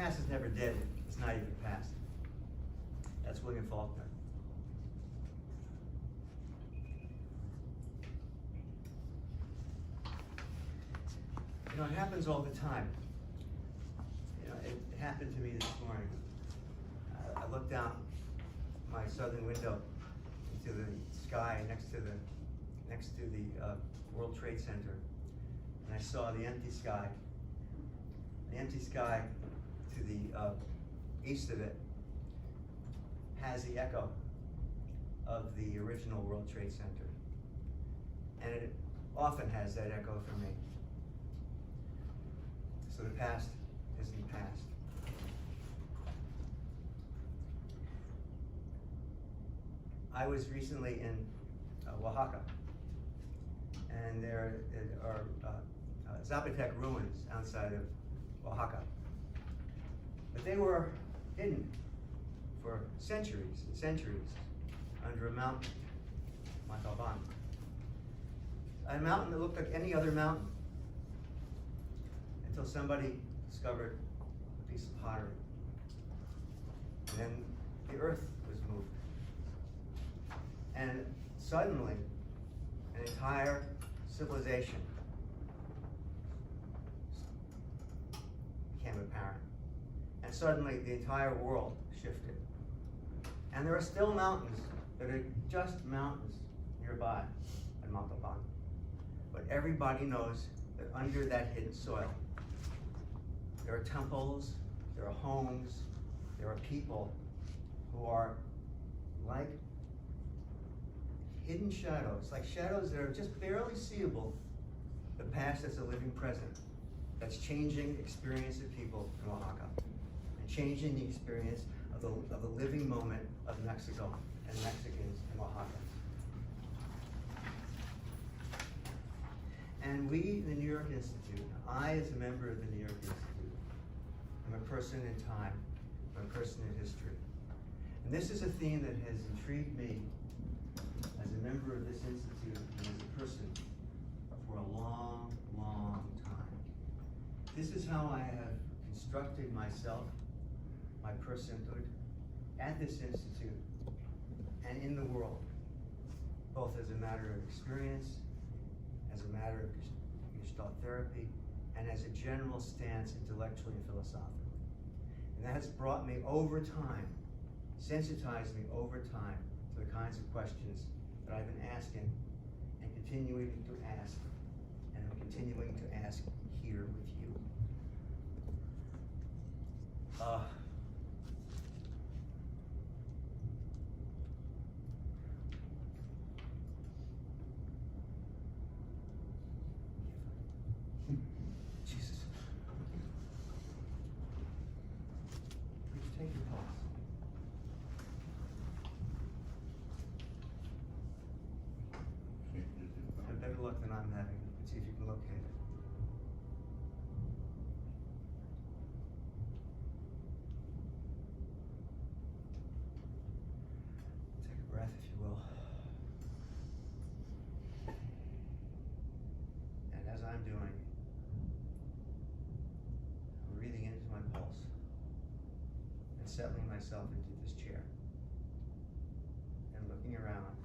past is never dead. It's not even past. That's William Faulkner. You know, it happens all the time. You know, it happened to me this morning. I looked down my southern window into the sky next to the World Trade Center, and I saw the empty sky. The empty sky to the east of it has the echo of the original World Trade Center, and it often has that echo for me. So the past isn't past. I was recently in Oaxaca, and there are Zapotec ruins outside of Oaxaca. But they were hidden for centuries and centuries under a mountain, Montalban. A mountain that looked like any other mountain, until somebody discovered a piece of pottery. And then the earth was moved. And suddenly, an entire civilization became apparent. And suddenly, the entire world shifted. And there are still mountains that are just mountains nearby in Montalban. But everybody knows that under that hidden soil, there are temples, there are homes, there are people who are like hidden shadows, like shadows that are just barely seeable, the past that's a living present, that's changing the experience of people in Oaxaca, and changing the experience of the living moment of Mexico and Mexicans in Oaxaca. And we, the New York Institute, I as a member of the New York Institute, I'm a person in time, I'm a person in history. And this is a theme that has intrigued me as a member of this institute and as a person for a long, long time. This is how I have constructed myself, my personhood, at this institute and in the world, both as a matter of experience, as a matter of Gestalt Therapy, and as a general stance intellectually and philosophically. And that has brought me over time, sensitized me over time to the kinds of questions that I've been asking and continuing to ask, and I'm continuing to ask here with you. Jesus. Please take your pulse. Have better luck than I'm having. Let's see if you can locate it. Take a breath, if you will. And as I'm doing, I'm breathing into my pulse and settling myself into this chair and looking around.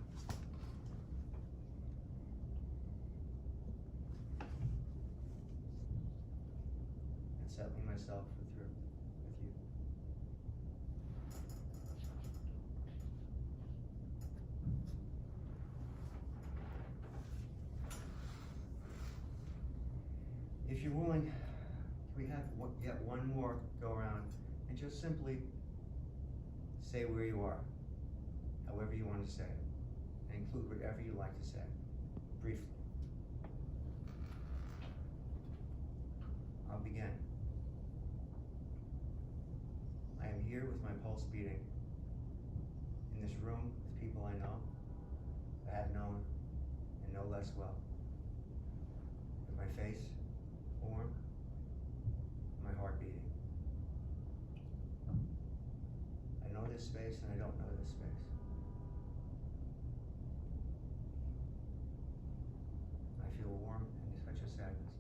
Settling myself with you. If you're willing, we have yet one more go around and just simply say where you are, however you want to say it, and include whatever you like to say, briefly. I'll begin. I am here with my pulse beating in this room with people I know, I have known, and know less well. With my face warm, my heart beating. I know this space and I don't know this space. I feel warm and such a sadness.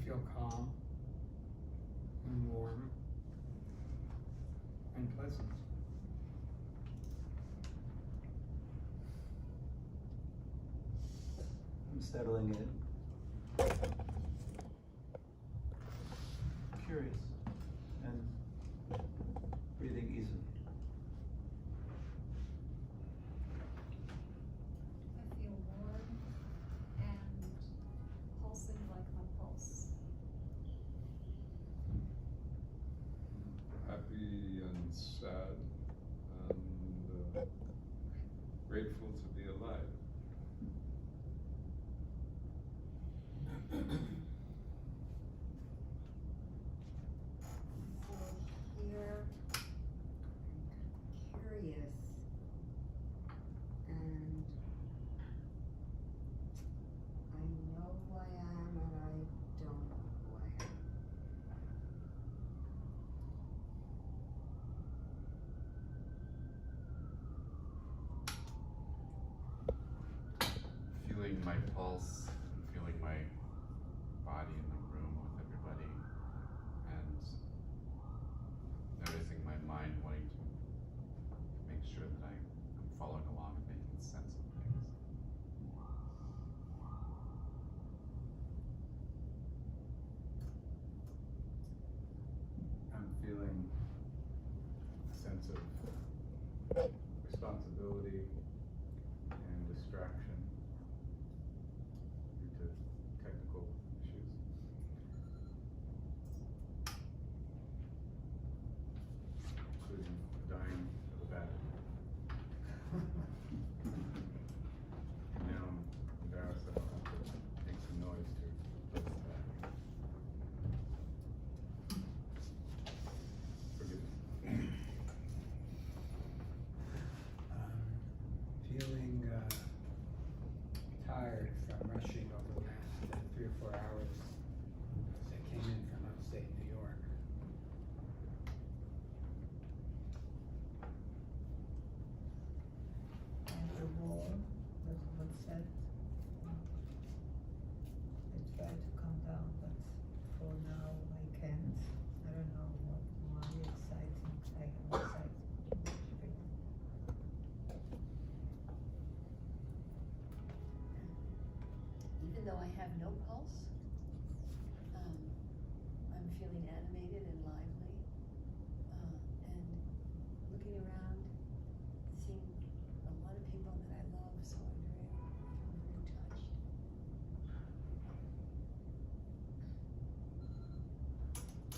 feel calm and warm and pleasant. I'm settling in. Curious and breathing easily. I feel warm and pulsing like my pulse. Happy and sad and grateful to be alive. So here, curious, and I know who I am and I don't know who I am. Feeling my pulse, and feeling my body in the room with everybody, and noticing my mind wanting to make sure that I'm following along and making sense of things. I'm feeling a sense of responsibility and distraction due to technical issues. Including dying of a battery. And now I'm embarrassed that I'll have to make some noise to replace the battery. Forgive me. Feeling tired from rushing over the last 3 or 4 hours as I came in from upstate New York. And the wall was what said. I try to calm down, but for now I can't. I don't know what why exciting. I am excited. Even though I have no pulse, I'm feeling animated and lively, and looking around, seeing a lot of people that I love, so I'm very touched.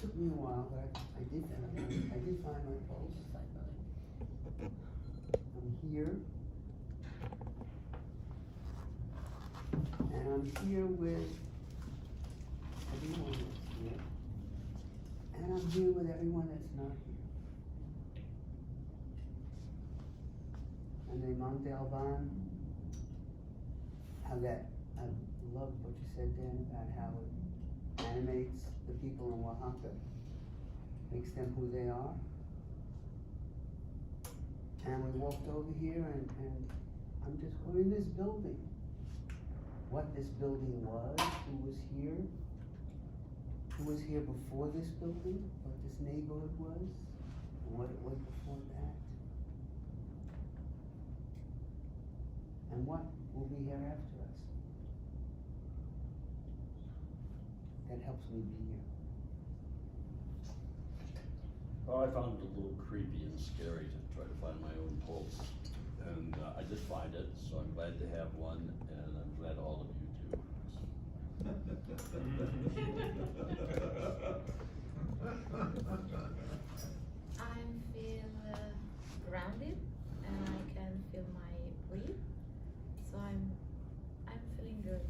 Took me a while, but I did find my pulse. I'm here. And I'm here with everyone that's here. And I'm here with everyone that's not here. And then Montalban, how that, I love what you said, Dan, about how it animates the people in Oaxaca, makes them who they are. And we walked over here and we're in this building. What this building was, who was here before this building, what this neighborhood was, and what it was before that. And what will be here after us. That helps me be here. Well, I found it a little creepy and scary to try to find my own pulse. And I did find it, so I'm glad to have one, and I'm glad all of you do. I feel grounded and I can feel my breath, so I'm feeling good.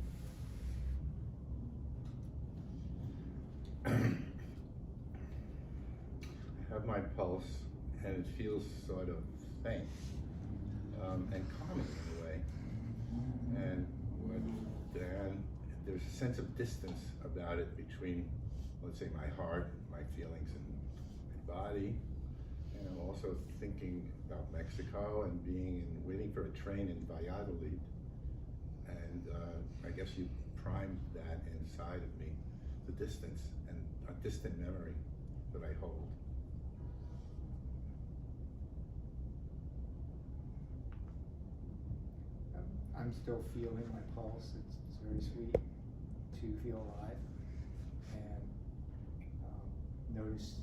I have my pulse and it feels sort of faint and calming in a way. And with Dan, there's a sense of distance about it between, let's say, my heart, my feelings, and my body. And I'm also thinking about Mexico and waiting for a train in Valladolid. And I guess you primed that inside of me. the distance and a distant memory that I hold. I'm still feeling my pulse. It's very sweet to feel alive, and notice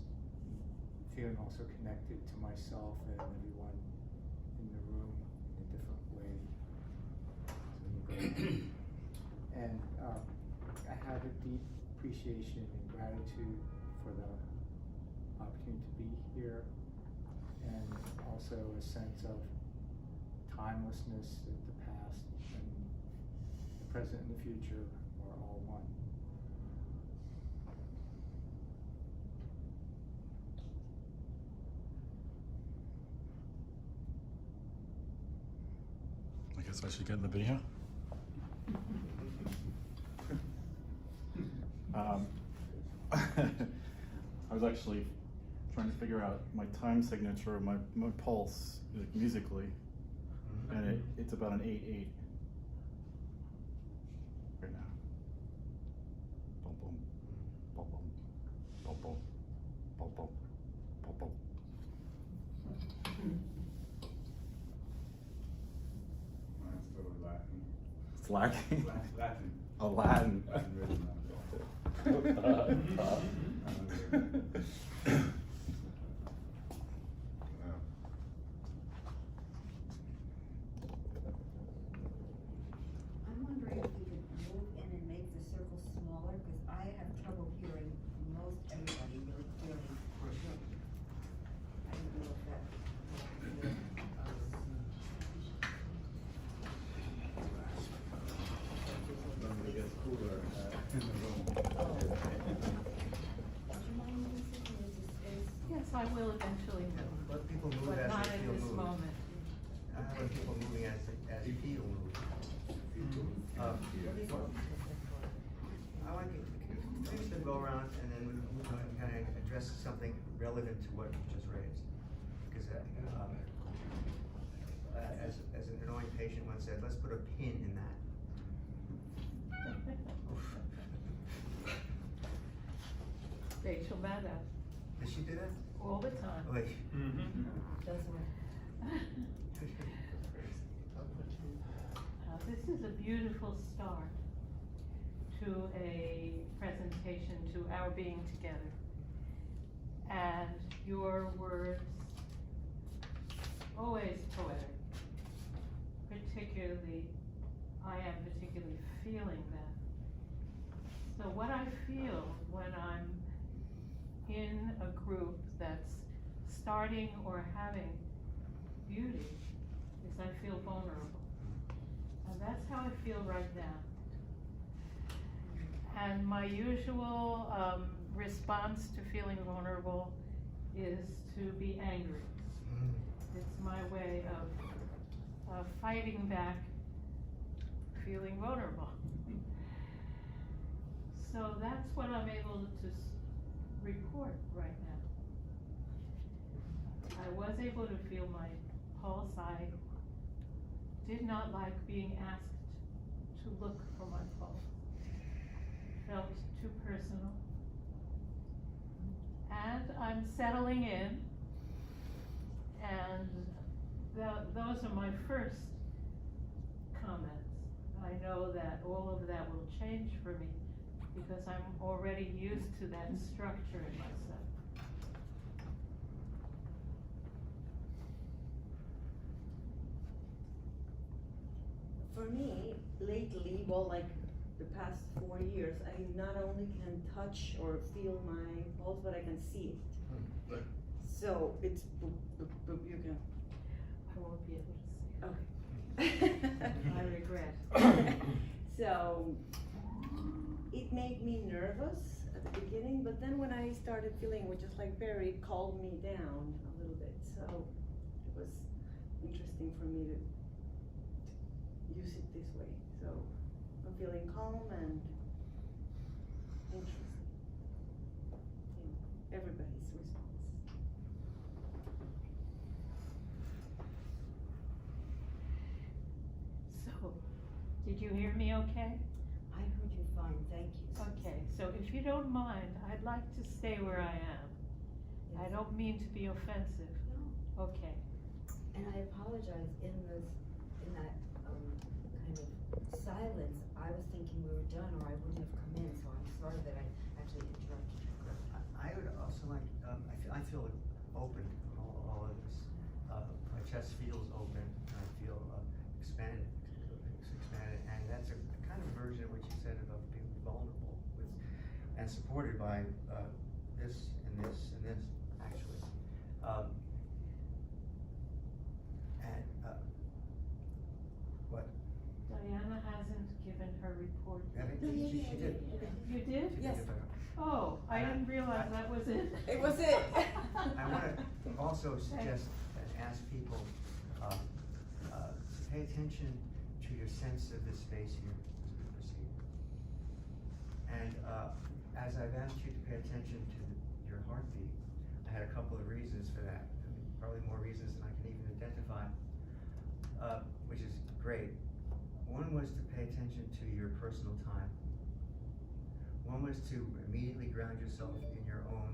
feeling also connected to myself and everyone in the room in a different way. And I have a deep appreciation and gratitude for the opportunity to be here, and also a sense of timelessness, that the past and the present and the future are all one. I guess I should get in the video. I was actually trying to figure out my time signature, my pulse, like musically, and it's about an 8/8 right now. Boom, boom, boom, boom, boom, boom, boom, boom, boom, boom. Mine's still Latin. It's lacking. Latin. Oh, Latin. Latin rhythm. I'm wondering if you could move in and make the circle smaller, because I have trouble hearing most everybody really clearly. I don't know if that. It gets cooler in the room. Would you mind moving something into space? Yes, I will eventually move, Let people move but as not they at feel this moved. moment. I want people moving as you feel moved. I want you to go around and then we kind of address something relevant to what you just raised. Because as an annoying patient once said, let's put a pin in that. Rachel Maddow, Did she do that? all the time. Wait. This is a beautiful start to a presentation, to our being together. And your words, always poetic, particularly, I am particularly feeling that. So what I feel when I'm in a group that's starting or having beauty is I feel vulnerable. And that's how I feel right now. And my usual response to feeling vulnerable is to be angry. It's my way of fighting back feeling vulnerable. So that's what I'm able to report right now. I was able to feel my pulse. I did not like being asked to look for my pulse. Felt too personal. And I'm settling in, and those are my first comments. I know that all of that will change for me because I'm already used to that structure in myself. For me, lately, well, like the past 4 years, I not only can touch or feel my pulse, but I can see it. So it's, you can. I won't be able to see it. Okay. I regret. So it made me nervous at the beginning, but then when I started feeling, which is like very, it calmed me down a little bit. So it was interesting for me to use it this way. So I'm feeling calm and interesting in everybody's response. So, did you hear me okay? I heard Okay, fine, thank you. Okay, so if you don't mind, I'd like to stay where I am. I Yes. don't mean to be offensive. No, Okay. and I apologize, in that, kind of silence, I was thinking we were done, or I wouldn't have come in, so I'm sorry that I actually interrupted you. I would also like, I feel open from all of this. My chest feels open, and I feel expanded, and that's a kind of version of what you said about being vulnerable with, and supported by this and this and this, actually. What? Diana hasn't given her report. She did. You did? She Yes. did. Oh, I didn't realize that was it. It was it. I want to also suggest and ask people to pay attention to your sense of the space here as we proceed. And as I've asked you to pay attention to your heartbeat, I had a couple of reasons for that. I mean, probably more reasons than I can even identify, which is great. One was to pay attention to your personal time. One was to immediately ground yourself in your own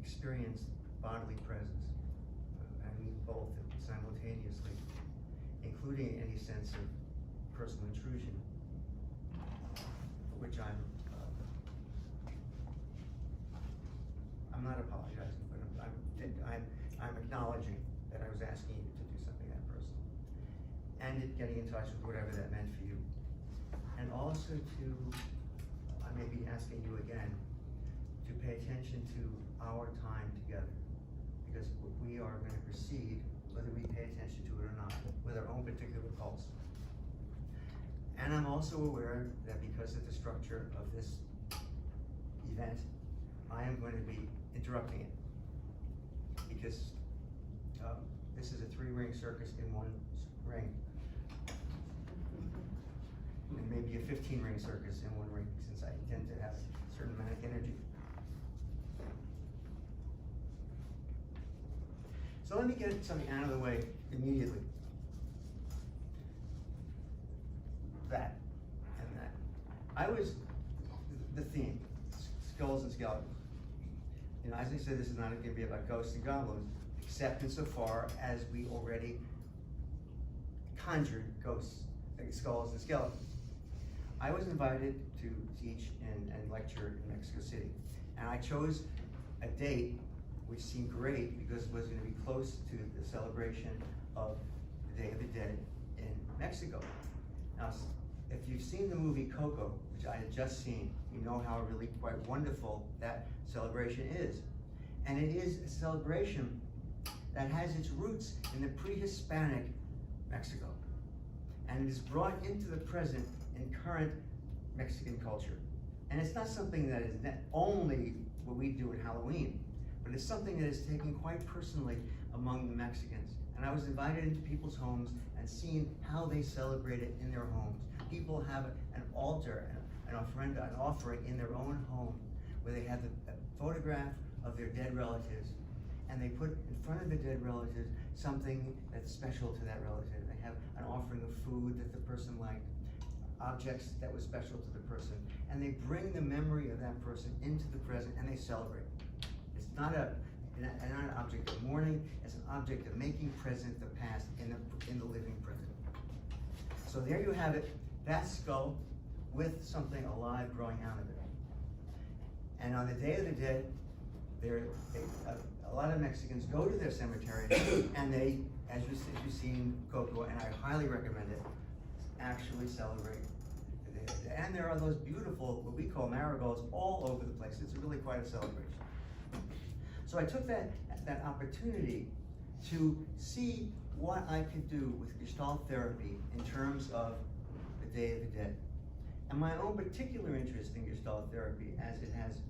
experienced bodily presence. I mean both simultaneously, including any sense of personal intrusion, for which I'm not apologizing, but I'm acknowledging that I was asking you to do something that personal, and getting in touch with whatever that meant for you. And also I may be asking you again to pay attention to our time together, because we are going to proceed, whether we pay attention to it or not, with our own particular pulse. And I'm also aware that because of the structure of this event, I am going to be interrupting it, because this is a 3-ring circus in one ring. And maybe a 15-ring circus in one ring, since I tend to have a certain amount of energy. So let me get something out of the way immediately. That and that. The theme, skulls and skeletons. You know, as I said, this is not going to be about ghosts and goblins, except insofar as we already conjured ghosts, skulls and skeletons. I was invited to teach and lecture in Mexico City, and I chose a date which seemed great because it was going to be close to the celebration of the Day of the Dead in Mexico. Now, if you've seen the movie Coco, which I had just seen, you know how really quite wonderful that celebration is. And it is a celebration that has its roots in the pre-Hispanic Mexico, and it is brought into the present in current Mexican culture. And it's not something that is only what we do at Halloween, but it's something that is taken quite personally among the Mexicans. And I was invited into people's homes and seeing how they celebrate it in their homes. People have an altar, an ofrenda, an offering in their own home, where they have a photograph of their dead relatives, and they put in front of the dead relatives something that's special to that relative. They have an offering of food that the person liked, objects that was special to the person, and they bring the memory of that person into the present and they celebrate. It's not an object of mourning, it's an object of making present the past in the living present. So there you have it, that skull with something alive growing out of it. And on the Day of the Dead, a lot of Mexicans go to their cemetery and they, as you've seen Coco, and I highly recommend it, actually celebrate the Day of the Dead. And there are those beautiful, what we call marigolds, all over the place. It's really quite a celebration. So I took that opportunity to see what I could do with Gestalt Therapy in terms of the Day of the Dead. And my own particular interest in Gestalt Therapy, as it has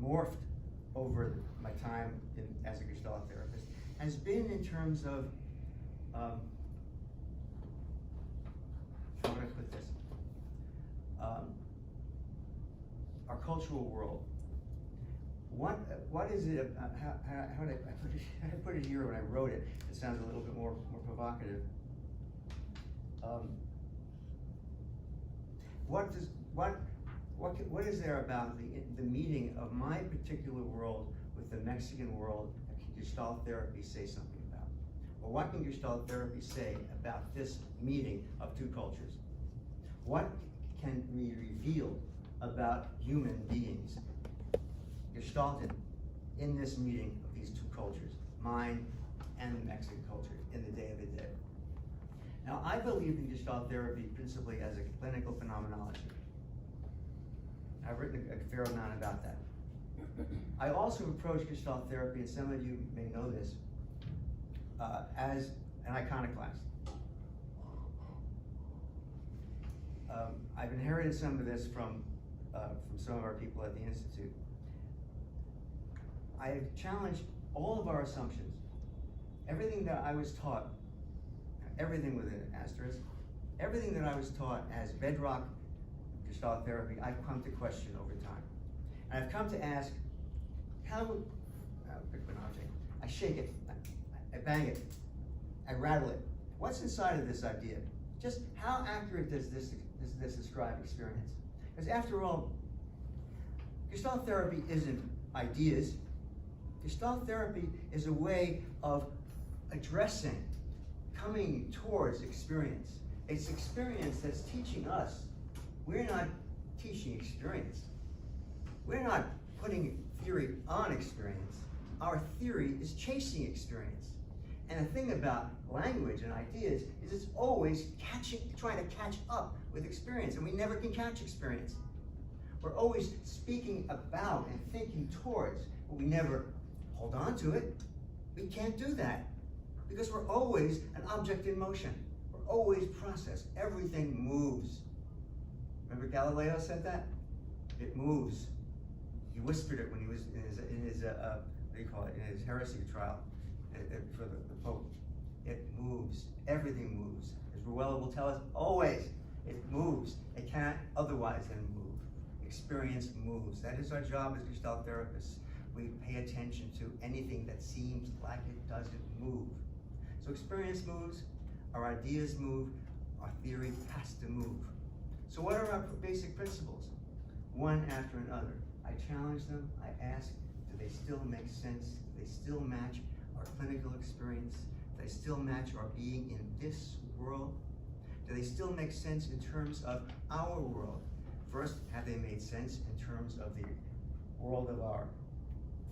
morphed over my time as a Gestalt therapist, has been in terms of, how would I put this? Our cultural world. What is it? How did I put it here when I wrote it? It sounds a little bit more provocative. what is there about the meeting of my particular world with the Mexican world that can Gestalt therapy say something about? Or what can Gestalt therapy say about this meeting of two cultures? What can we reveal about human beings gestalted in this meeting of these two cultures, mine and the Mexican culture, in the day of the dead? Now, I believe in Gestalt therapy principally as a clinical phenomenology. I've written a fair amount about that. I also approach Gestalt therapy, and some of you may know this, as an iconoclast. I've inherited some of this from some of our people at the Institute. I have challenged all of our assumptions. Everything that I was taught, everything with an asterisk, everything that I was taught as bedrock Gestalt therapy, I've come to question over time. And I've come to ask, how, pick an object, I shake it, I bang it, I rattle it. What's inside of this idea? Just how accurate does this describe experience? Because after all, Gestalt therapy isn't ideas. Gestalt therapy is a way of addressing, coming towards experience. It's experience that's teaching us. We're not teaching experience. We're not putting theory on experience. Our theory is chasing experience. And the thing about language and ideas is it's always trying to catch up with experience, and we never can catch experience. We're always speaking about and thinking towards, but we never hold on to it. We can't do that because we're always an object in motion. We're always process. Everything moves. Remember Galileo said that? It moves. He whispered it when he was in his what do you call it, in his heresy trial for the Pope. It moves. Everything moves. As Ruella will tell us, always, it moves. It can't otherwise than move. Experience moves. That is our job as Gestalt therapists. We pay attention to anything that seems like it doesn't move. So experience moves, our ideas move, our theory has to move. So what are our basic principles? One after another. I challenge them, I ask, do they still make sense? Do they still match our clinical experience? Do they still match our being in this world? Do they still make sense in terms of our world? First, have they made sense in terms of the world of our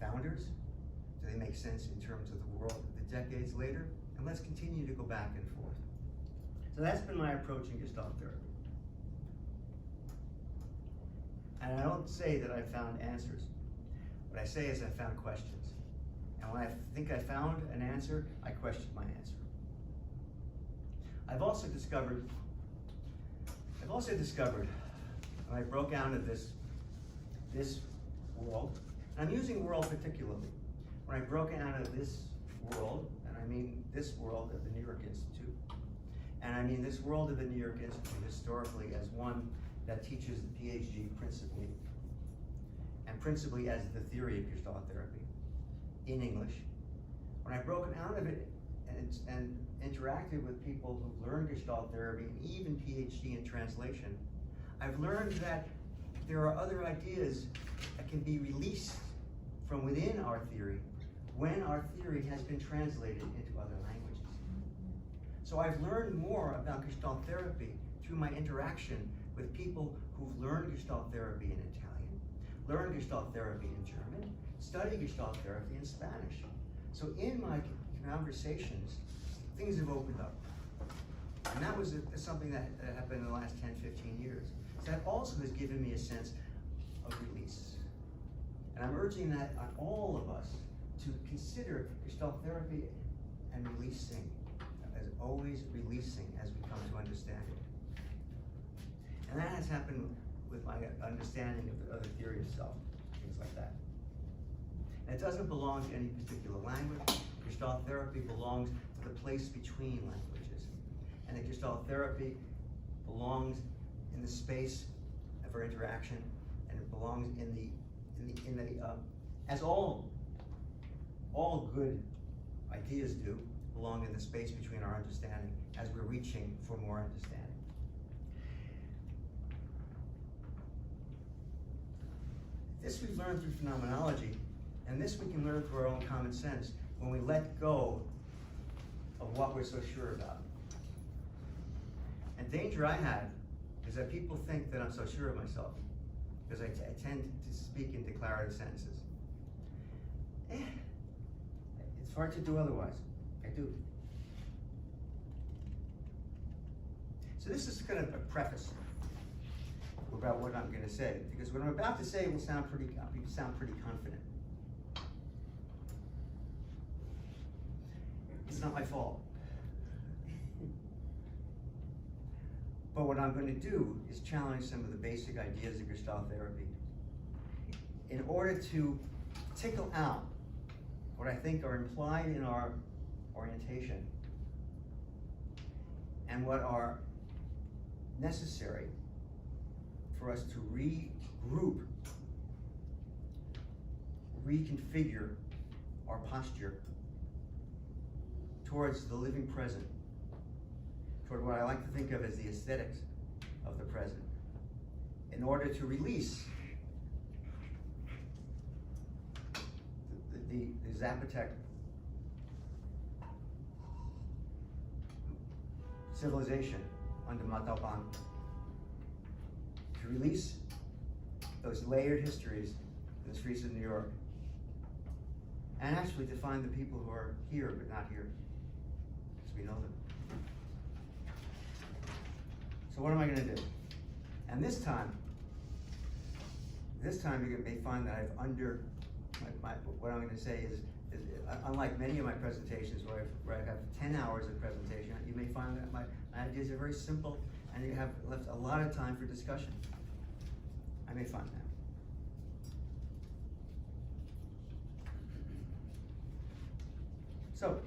founders? Do they make sense in terms of the world the decades later? And let's continue to go back and forth. So that's been my approach in Gestalt therapy. And I don't say that I found answers. What I say is I found questions. And when I think I found an answer, I question my answer. I've also discovered when I broke out of this world, and I'm using world particularly, when I broke out of this world, and I mean this world of the New York Institute, and I mean this world of the New York Institute historically as one that teaches the PhD principally, and principally as the theory of Gestalt therapy in English. When I've broken out of it and interacted with people who've learned Gestalt therapy and even PhD in translation, I've learned that there are other ideas that can be released from within our theory when our theory has been translated into other languages. So I've learned more about Gestalt therapy through my interaction with people who've learned Gestalt therapy in Italian, learned Gestalt therapy in German, studied Gestalt therapy in Spanish. So in my conversations, things have opened up. And that was something that happened in the last 10, 15 years. So that also has given me a sense of release. And I'm urging that on all of us to consider Gestalt therapy and releasing, as always releasing as we come to understand it. And that has happened with my understanding of the theory of self, things like that. And it doesn't belong to any particular language. Gestalt therapy belongs to the place between languages. And the Gestalt therapy belongs in the space for interaction, and it belongs as all good ideas do, belong in the space between our understanding as we're reaching for more understanding. This we've learned through phenomenology, and this we can learn through our own common sense when we let go of what we're so sure about. And danger I had is that people think that I'm so sure of myself, because I tend to speak in declarative sentences. It's hard to do otherwise. I do. So this is kind of a preface about what I'm going to say, because what I'm about to say will sound pretty confident. It's not my fault. But what I'm going to do is challenge some of the basic ideas of Gestalt therapy in order to tickle out what I think are implied in our orientation and what are necessary for us to regroup, reconfigure our posture towards the living present, toward what I like to think of as the aesthetics of the present, in order to release the Zapotec civilization under Montalban, to release those layered histories in the streets of New York, and actually to find the people who are here but not here, as we know them. So what am I going to do? And this time you may find that I've what I'm going to say is unlike many of my presentations where I have 10 hours of presentation, you may find that my ideas are very simple and you have left a lot of time for discussion. I may find that. So,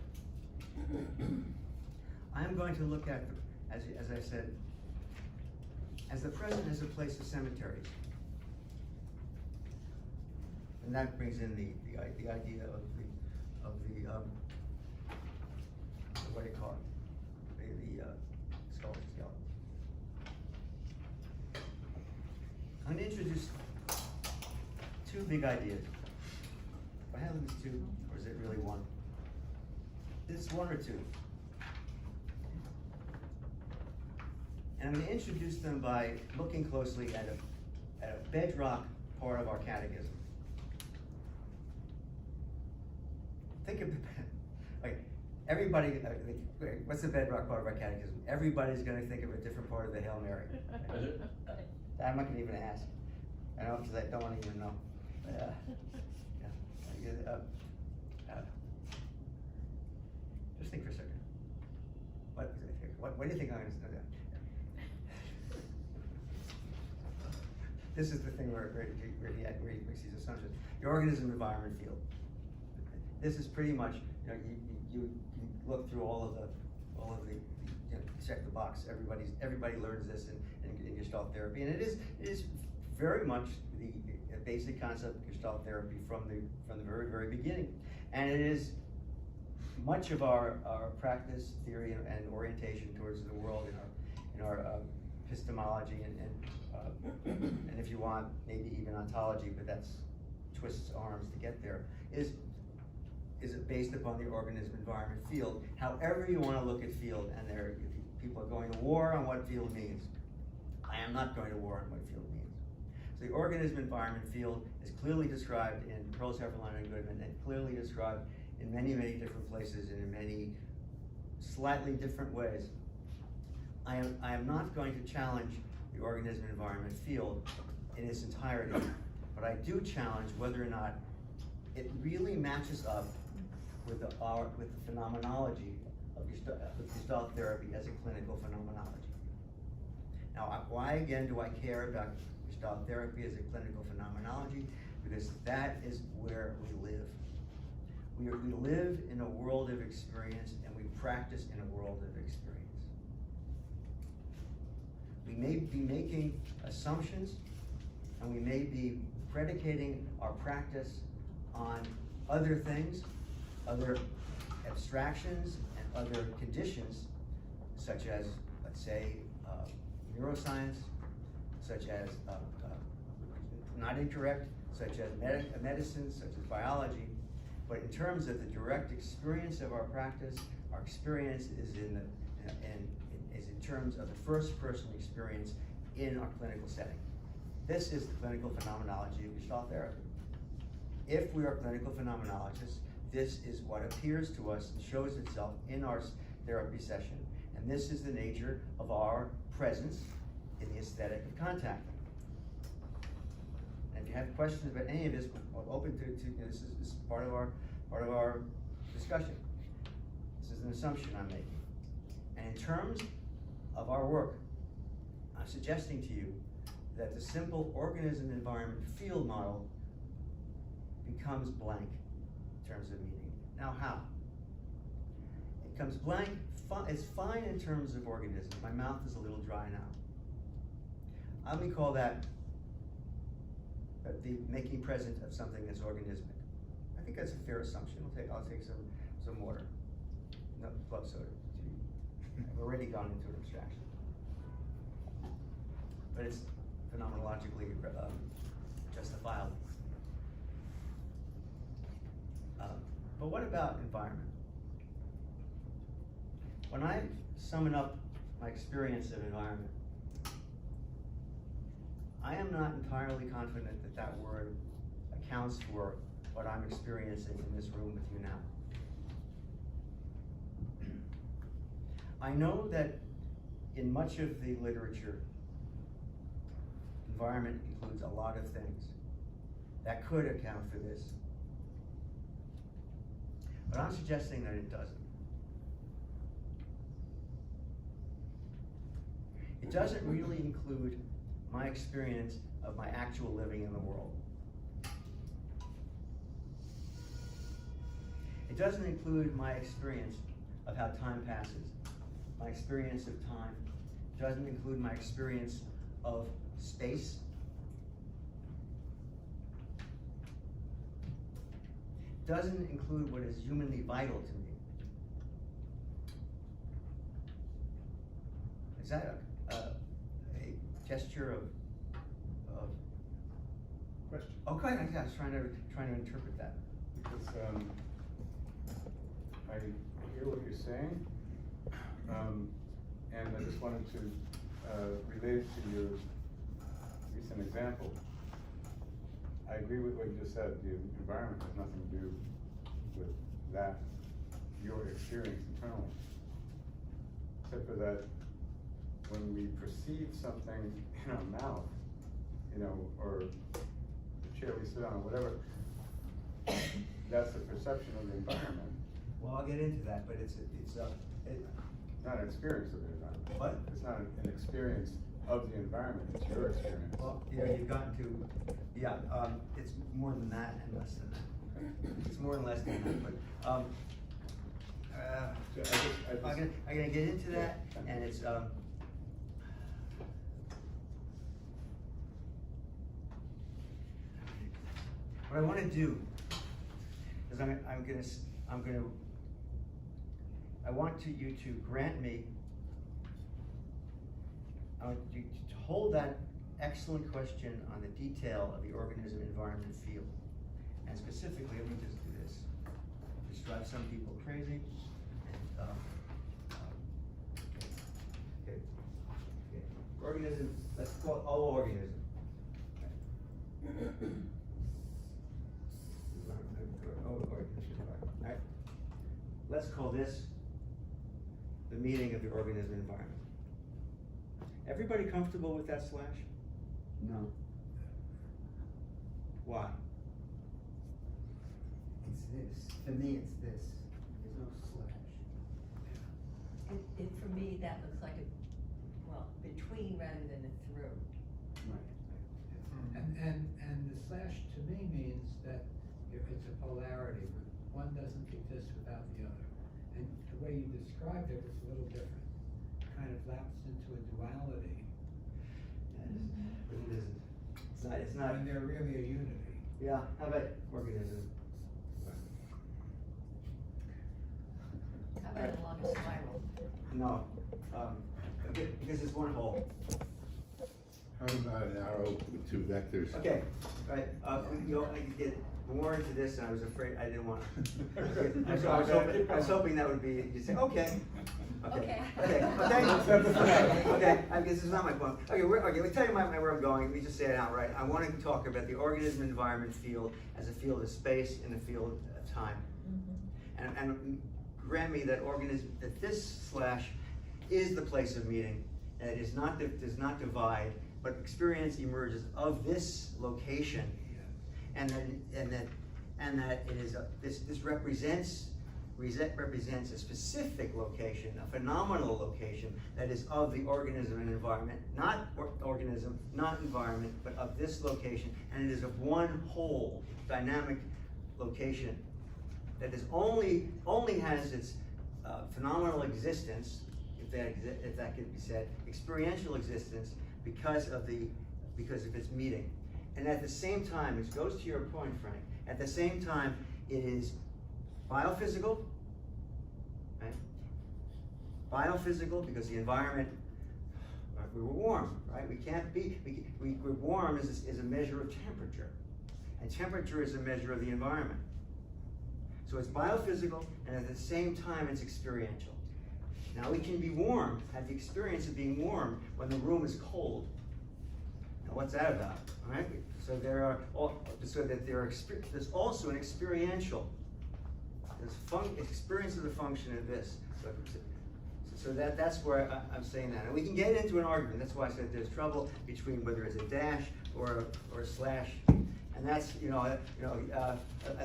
I'm going to look at, as I said, as the present as a place of cemeteries. And that brings in the idea of what do you call it? The skeleton. I'm going to introduce two big ideas. Do I have them as two, or is it really one? It's one or two. And I'm going to introduce them by looking closely at a bedrock part of our catechism. Think of like everybody. What's the bedrock part of our catechism? Everybody's going to think of a different part of the Hail Mary. I'm not going to even ask. I don't because I don't want to even know. Just think for a second. What do you think I'm going to say? This is the thing where he makes these assumptions. The organism environment field. This is pretty much, you look through all of the check the box. Everybody learns this in Gestalt therapy, and it is very much the basic concept of Gestalt therapy from the very beginning, and it is much of our practice, theory, and orientation towards the world in our epistemology and if you want, maybe even ontology, but that's twists arms to get there, is it based upon the organism environment field, however you want to look at field, and people are going to war on what field means. I am not going to war on what field means. So the organism environment field is clearly described in Pearl, Hefferlein, and Goodman, and clearly described in many, many different places and in many slightly different ways. I am not going to challenge the organism environment field in its entirety, but I do challenge whether or not it really matches up with the phenomenology of Gestalt therapy as a clinical phenomenology. Now, why again do I care about Gestalt therapy as a clinical phenomenology? Because that is where we live. We live in a world of experience, and we practice in a world of experience. We may be making assumptions, and we may be predicating our practice on other things, other abstractions, and other conditions, such as, let's say, neuroscience, such as, not incorrect, such as medicine, such as biology. But in terms of the direct experience of our practice, our experience is in terms of the first person experience in our clinical setting. This is the clinical phenomenology of Gestalt therapy. If we are clinical phenomenologists, this is what appears to us and shows itself in our therapy session. And this is the nature of our presence in the aesthetic of contact. And if you have questions about any of this, I'm open to this is part of our discussion. This is an assumption I'm making. And in terms of our work, I'm suggesting to you that the simple organism environment field model becomes blank in terms of meaning. Now how? It comes blank, it's fine in terms of organism. My mouth is a little dry now. Let me call that the making present of something that's organismic. I think that's a fair assumption. I'll take some water. No, club soda. I've already gone into an abstraction. But it's phenomenologically justifiable. But what about environment? When I summon up my experience of environment, I am not entirely confident that that word accounts for what I'm experiencing in this room with you now. I know that in much of the literature, environment includes a lot of things that could account for this. But I'm suggesting that it doesn't. It doesn't really include my experience of my actual living in the world. It doesn't include my experience of how time passes, my experience of time. It doesn't include my experience of space. It doesn't include what is humanly vital to me. Is that a gesture of Question. Okay, I was trying to interpret that. Because I hear what you're saying, and I just wanted to relate it to your recent example. I agree with what you just said. The environment has nothing to do with that, your experience internally. Except for that, when we perceive something in our mouth, or the chair we sit on, or whatever, that's the perception of the environment. Well, I'll get into that, but it's not an experience of the environment. What? It's not an experience of the environment, it's your experience. Well, yeah, you've gotten to, it's more than that and less than that. It's more and less than that, but, I'm gonna get into that, and it's, what I want to do is I want you to grant me, I want you to hold that excellent question on the detail of the organism environment field. And specifically, let me just do this. Just drive some people crazy. Okay. Organism, let's call it all organism. Alright. Let's call this the meaning of the organism environment. Everybody comfortable with that slash? No. Why? It's this. For me, it's this. There's no slash. For me, that looks like between rather than a through. Right. And the slash to me means that it's a polarity. One doesn't exist without the other. And the way you described it was a little different. Kind of lapsed into a duality. But it isn't. It's not. And they're really a unity. Yeah, how about organism? How about along a spiral? No, because it's one whole. How about an arrow with two vectors? Okay, Right, I could get more into this, and I was afraid, I didn't want to. I was hoping that would be, you'd say, okay. Okay. Okay, I guess this is not my point. Okay, let me tell you where I'm going. Let me just say it outright. I want to talk about the organism environment field as a field of space and a field of time. And grant me that this / is the place of meeting, and it does not divide, but experience emerges of this location, and that it is this represents a specific location, a phenomenal location that is of the organism and environment, not organism, not environment, but of this location, and it is of one whole dynamic location that is only has its phenomenal existence, if that could be said, experiential existence because of its meeting. And at the same time, which goes to your point, Frank, at the same time it is biophysical, right? Biophysical, because the environment, we were warm, right? We're warm is a measure of temperature, and temperature is a measure of the environment. So it's biophysical, and at the same time it's experiential. Now we can be warm, have the experience of being warm when the room is cold. Now what's that about, all right? So there's also an experiential, experience of the function of this. So that's where I'm saying that. And we can get into an argument. That's why I said there's trouble between whether it's a dash or a slash. And that's, I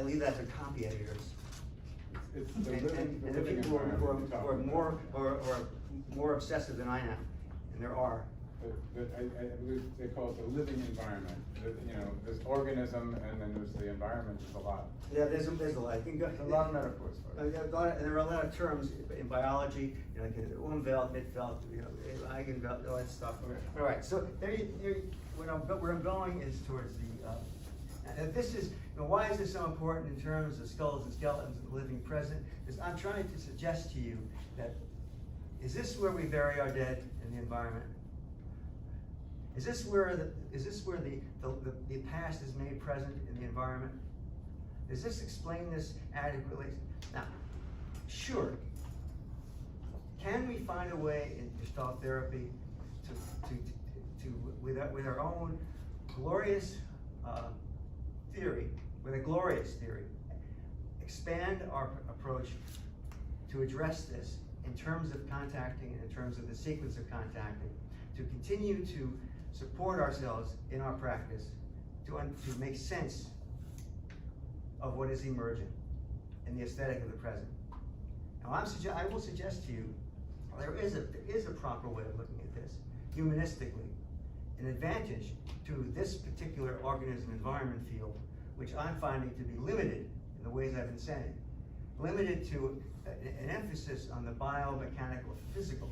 leave that to copy editors. It's And the people who are more obsessive than I am, and there are. But I believe they call it the living environment. There's organism, and then there's the environment. There's a lot. Yeah, there's a lot. I think a lot of metaphors for it. And there are a lot of terms in biology, like Umwelt, Mitwelt, Eigenwelt, all that stuff. All right, so where I'm going is towards the. And this is, why is this so important in terms of skulls and skeletons and the living present? Because I'm trying to suggest to you that, is this where we bury our dead in the environment? Is this where the past is made present in the environment? Does this explain this adequately? Now, sure. Can we find a way in Gestalt therapy to with our own glorious theory, with a glorious theory, expand our approach to address this in terms of contacting and in terms of the sequence of contacting, to continue to support ourselves in our practice, to make sense of what is emergent in the aesthetic of the present. Now I will suggest to you, there is a proper way of looking at this, humanistically, an advantage to this particular organism environment field, which I'm finding to be limited in the ways I've been saying. Limited to an emphasis on the biomechanical physical.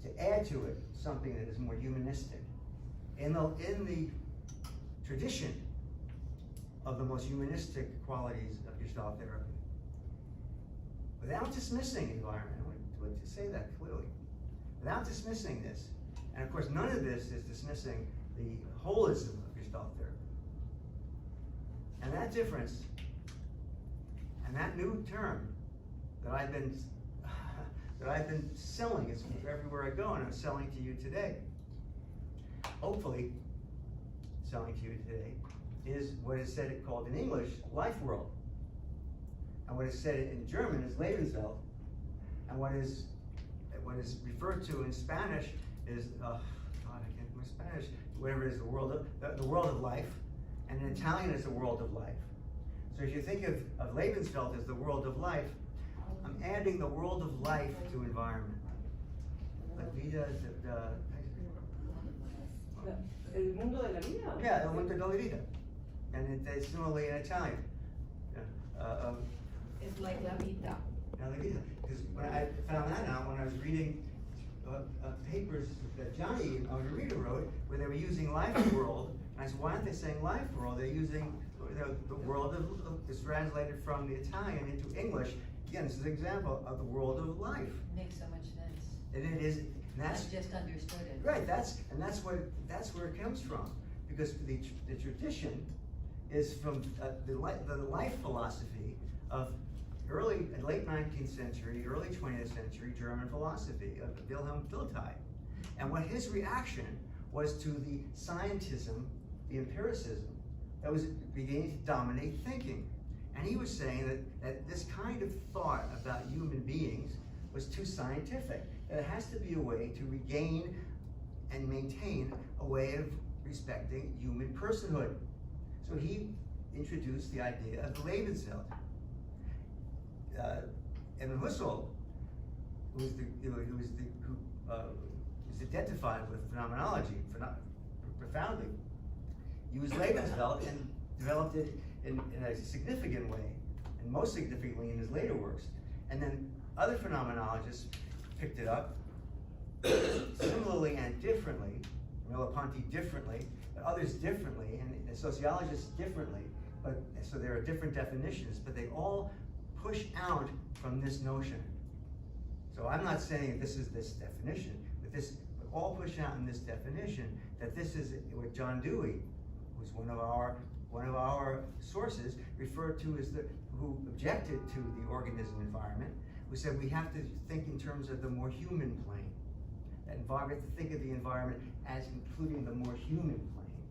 To add to it something that is more humanistic. In the tradition of the most humanistic qualities of Gestalt therapy. Without dismissing environment, I want to say that clearly. Without dismissing this, and of course none of this is dismissing the holism of Gestalt therapy. And that difference, and that new term that I've been selling, it's everywhere I go, and I'm selling to you today. Hopefully, selling to you today is what is said called in English, life world. And what is said in German is Lebenswelt. And what is referred to in Spanish is, God, I can't remember Spanish, whatever it is, the world of life. And in Italian is the world of life. So if you think of Lebenswelt as the world of life, I'm adding the world of life to environment. La vida, El mundo de la vida? Yeah, el mundo de la vida. And it's similarly in Italian. It's like la vida. La vida. Because when I found that out when I was reading papers that Johnny and Rita wrote, where they were using life world, and I said, why aren't they saying life world? They're using the world of, it's translated from the Italian into English. Again, this is an example of the world of life. Makes so much sense. And it is, and that's I just understood it. right. That's where it comes from, because the tradition is from the life philosophy of late 19th century, early 20th century German philosophy of Wilhelm Dilthey. And what his reaction was to the scientism, the empiricism, that was beginning to dominate thinking. And he was saying that this kind of thought about human beings was too scientific. That it has to be a way to regain and maintain a way of respecting human personhood. So he introduced the idea of the Lebenswelt. Edmund Husserl, who is identified with phenomenology profoundly, used Lebenswelt and developed it in a significant way, and most significantly in his later works. And then other phenomenologists picked it up similarly and differently, Merleau-Ponty differently, but others differently, and sociologists differently. But so there are different definitions, but they all push out from this notion. So I'm not saying this is this definition, but all push out in this definition that this is what John Dewey, who's one of our sources, referred to as who objected to the organism environment, who said we have to think in terms of the more human plane. That we have to think of the environment as including the more human plane.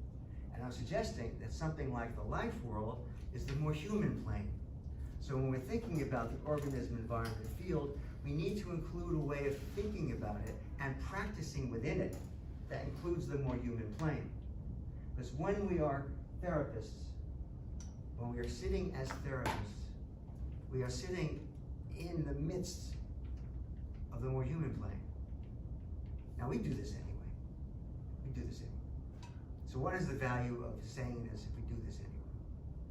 And I'm suggesting that something like the life world is the more human plane. So when we're thinking about the organism environment field, we need to include a way of thinking about it and practicing within it that includes the more human plane. Because when we are therapists, when we are sitting as therapists, we are sitting in the midst of the more human plane. Now we do this anyway. We do this anyway. So what is the value of saying this if we do this anyway?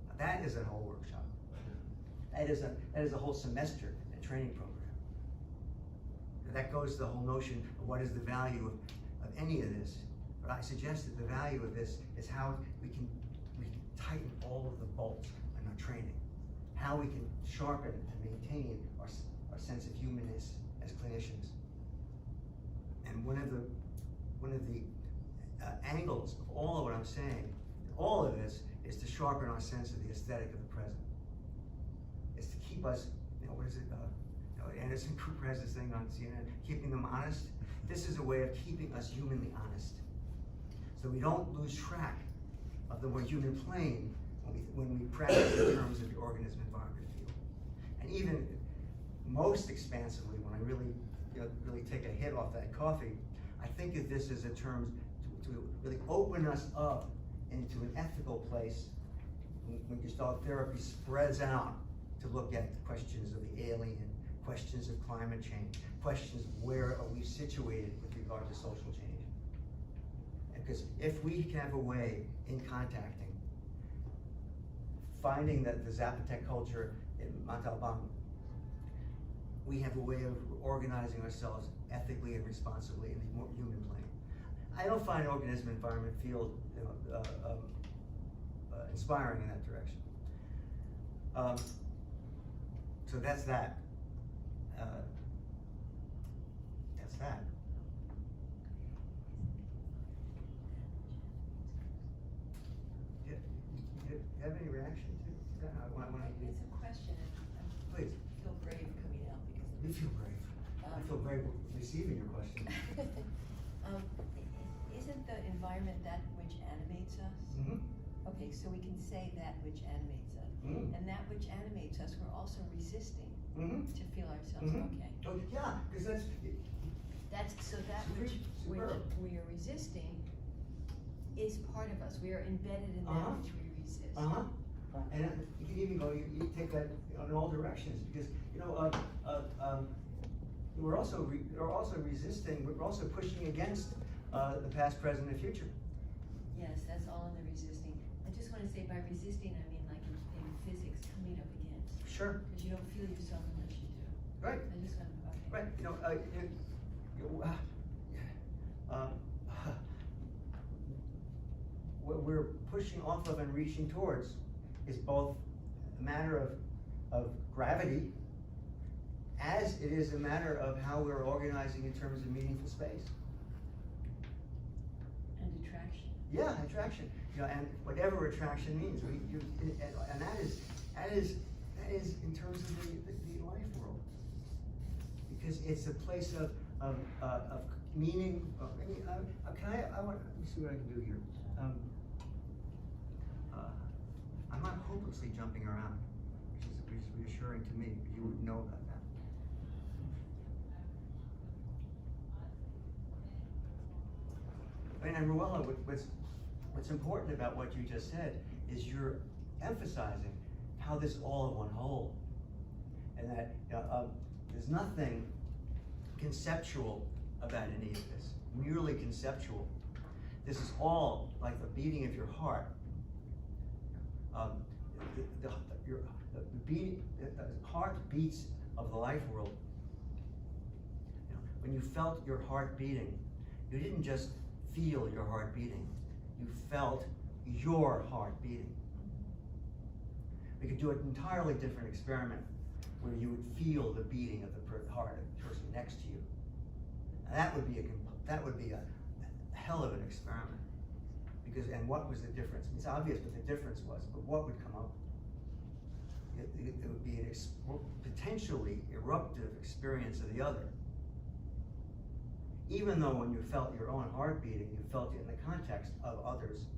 Now that is a whole workshop. That is a whole semester and training program. That goes to the whole notion of what is the value of any of this. But I suggest that the value of this is how we can tighten all of the bolts in our training. How we can sharpen and maintain our sense of humanness as clinicians. And one of the angles of all of what I'm saying, all of this, is to sharpen our sense of the aesthetic of the present. It's to keep us, what is it? Anderson Cooper has this thing on CNN, keeping them honest. This is a way of keeping us humanly honest, so we don't lose track of the more human plane when we practice in terms of the organism environment field. And even most expansively, when I really take a hit off that coffee, I think of this as a term to really open us up into an ethical place when Gestalt Therapy spreads out to look at the questions of the alien, questions of climate change, questions of where are we situated with regard to social change. Because if we have a way in contacting, finding that the Zapotec culture in Montalban, we have a way of organizing ourselves ethically and responsibly in the more human plane. I don't find organism environment field inspiring in that direction. So that's that. That's that. Do you have any reaction to that? It's a question, and Please. I feel brave coming out because You feel brave. I feel brave receiving your question. Isn't the environment that which animates us? Mm-hmm. Okay, so we can say that which animates us. Mm-hmm. And that which animates us, we're also resisting Mm-hmm. to feel ourselves Mm-hmm. okay. Oh, yeah, because That's so that which we are resisting is part of us. We are embedded in that which we resist. And you can even go, you take that in all directions, because we're also resisting, we're also pushing against the past, present, and future. Yes, that's all in the resisting. I just want to say by resisting, I mean like in physics, coming up against. Sure. Because you don't feel yourself unless you do. Right. I just want to, okay. Right. What we're pushing off of and reaching towards is both a matter of gravity, as it is a matter of how we're organizing in terms of meaningful space. And attraction. Yeah, attraction. You know, and whatever attraction means, and that is in terms of the life world, because it's a place of meaning. I want. Let me see what I can do here. I'm not hopelessly jumping around, which is reassuring to me. You would know about that. And Ruella, what's important about what you just said is you're emphasizing how this is all one whole, and that there's nothing conceptual about any of this, merely conceptual. This is all like the beating of your heart. The heart beats of the life world. You know, when you felt your heart beating, you didn't just feel your heart beating, you felt your heart beating. We could do an entirely different experiment where you would feel the beating of the heart of the person next to you. And that would be a hell of an experiment. And what was the difference? It's obvious what the difference was, but what would come up? It would be an potentially eruptive experience of the other. Even though when you felt your own heart beating, you felt it in the context of others.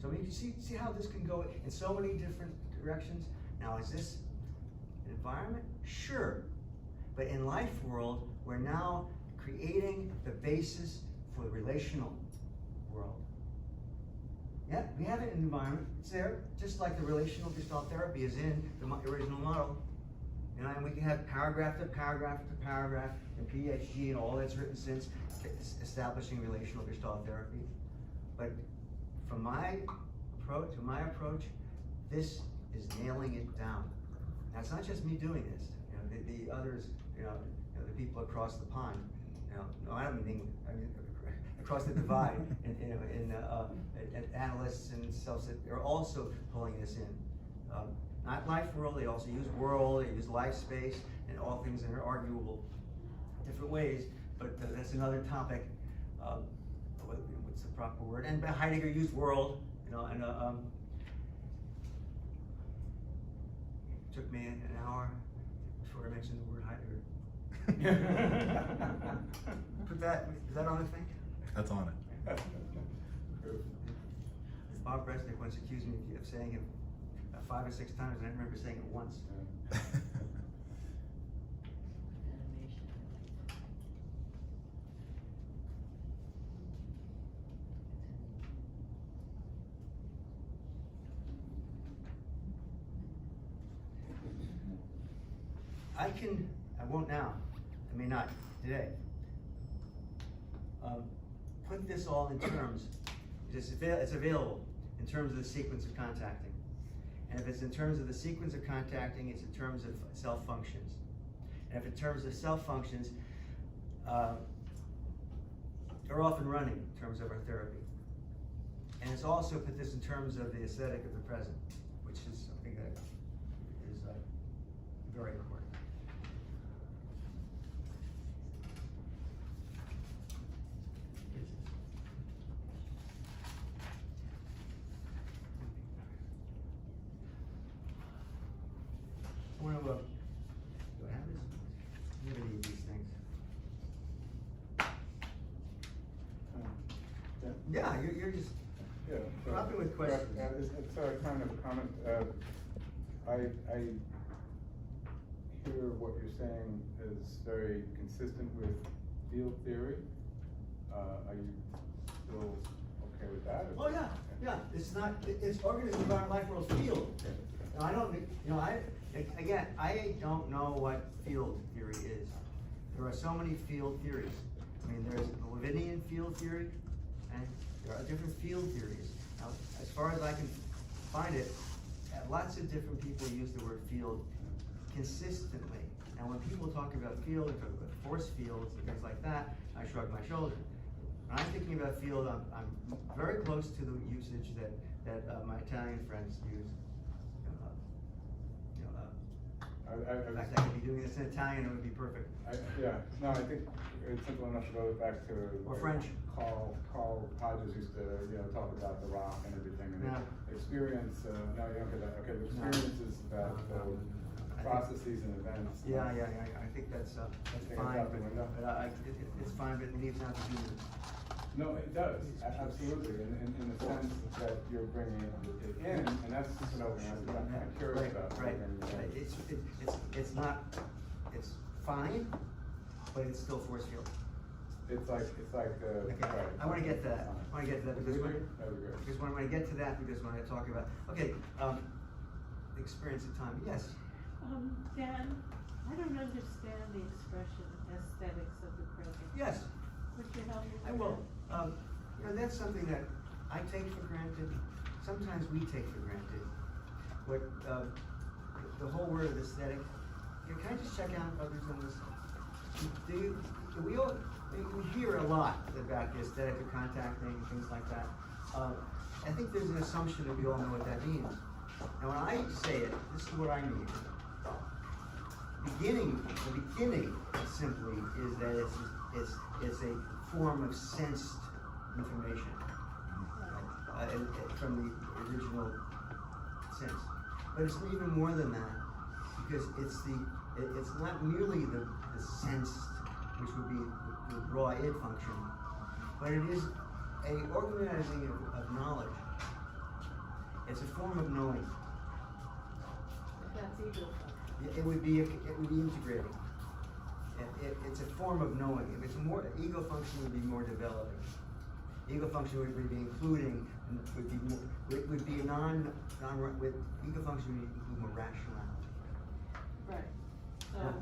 So you see how this can go in so many different directions? Now, is this an environment? Sure. But in life world, we're now creating the basis for the relational world. Yeah, we have an environment. It's there, just like the relational Gestalt therapy is in the original model. You know, and we can have paragraph to paragraph to paragraph and PhD and all that's written since establishing relational Gestalt therapy. But from my approach, this is nailing it down. Now it's not just me doing this. You know, the others, the people across the pond. You know, no, I don't mean across the divide, and analysts and self, they're also pulling this in. Not life world, they also use world, they use life space, and all things that are arguable different ways, but that's another topic. What's the proper word? And Heidegger used world, and it took me an hour before I mentioned the word Heidegger. Is that on the thing? That's on it. Bob Resnick once accused me of saying it 5 or 6 times, and I remember saying it once. I won't now, I may not today, put this all in terms, it's available in terms of the sequence of contacting. And if it's in terms of the sequence of contacting, it's in terms of self-functions. And if in terms of self-functions, they're often running in terms of our therapy. And it's also put this in terms of the aesthetic of the present, which is something that is very important. Do I have this? I'm gonna need these things. Yeah, you're just dropping with questions. It's a kind of a comment. I hear what you're saying is very consistent with field theory. Are you still okay with that? Oh yeah. It's organism, environment, life, world, field. And I don't know what field theory is. There are so many field theories. I mean, there's the Levinian field theory, and there are different field theories. Now, as far as I can find it, lots of different people use the word field consistently. And when people talk about field, they talk about force fields and things like that, I shrug my shoulders. When I'm thinking about field, I'm very close to the usage that my Italian friends use. In fact, I could be doing this in Italian, it would be perfect. Yeah, no, I think it's simple enough to go back to. Or like, French. Carl Hodges used to, talk about the rock and everything, and No. experience, no, you don't get that, okay, the experience is about processes and events. Yeah, I think that's think fine, it's out the window. but it's fine, but it needs not to be. No, it does, absolutely, in the sense that you're bringing it in, and that's what I was asking, I'm curious about. Right. It's not, it's fine, but it's still force field. It's like, Okay, right. I wanna get to that, because Really? That would be great. because when I get to that, because when I talk about, okay, the experience of time, yes. Dan, I don't understand the expression aesthetics of the present. Yes. Would you help me with I will. That's something that I take for granted. Sometimes we take for granted. What the whole word of aesthetic. Can I just check out others on this? We hear a lot about the aesthetic of contacting and things like that. I think there's an assumption that we all know what that means. And when I say it, this is what I mean. The beginning simply is that it's a form of sensed information from the original sense. But it's even more than that, because it's not merely the sensed, which would be the raw id function, but it is a organizing of knowledge. It's a form of knowing. That's ego. It would be integrating. It's a form of knowing. If it's more, ego function would be more developing. Ego function would be including, would be with ego function would include more rationality. Right. So, Yeah.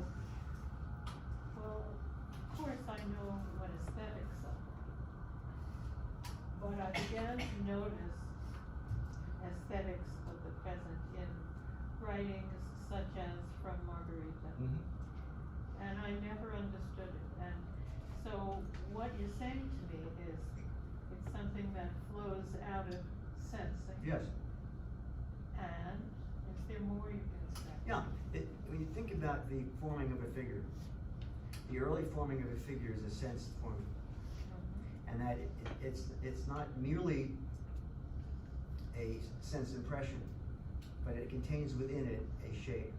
well, of course I know what aesthetics are. But I began to notice aesthetics of the present in writings such as from Margarita. Mm-hmm. And I never understood it. And so what you're saying to me is it's something that flows out of sensing. Yes. And is there more you can say? Yeah. When you think about the forming of a figure, the early forming of a figure is a sensed forming. And that it's not merely a sense impression, but it contains within it a shape,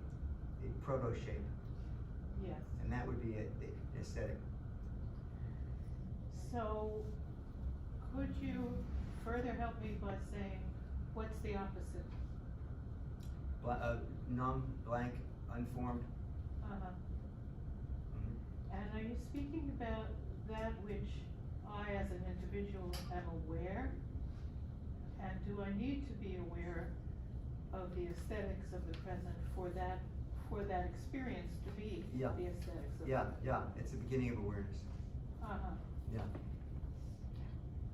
a proto shape. Yes. And that would be the aesthetic. So, could you further help me by saying, what's the opposite? Numb, blank, unformed. Uh-huh. Mm-hmm. And are you speaking about that which I as an individual am aware? And do I need to be aware of the aesthetics of the present for that experience to be Yeah. the aesthetics of Yeah, it's the beginning of awareness. Uh-huh. Yeah.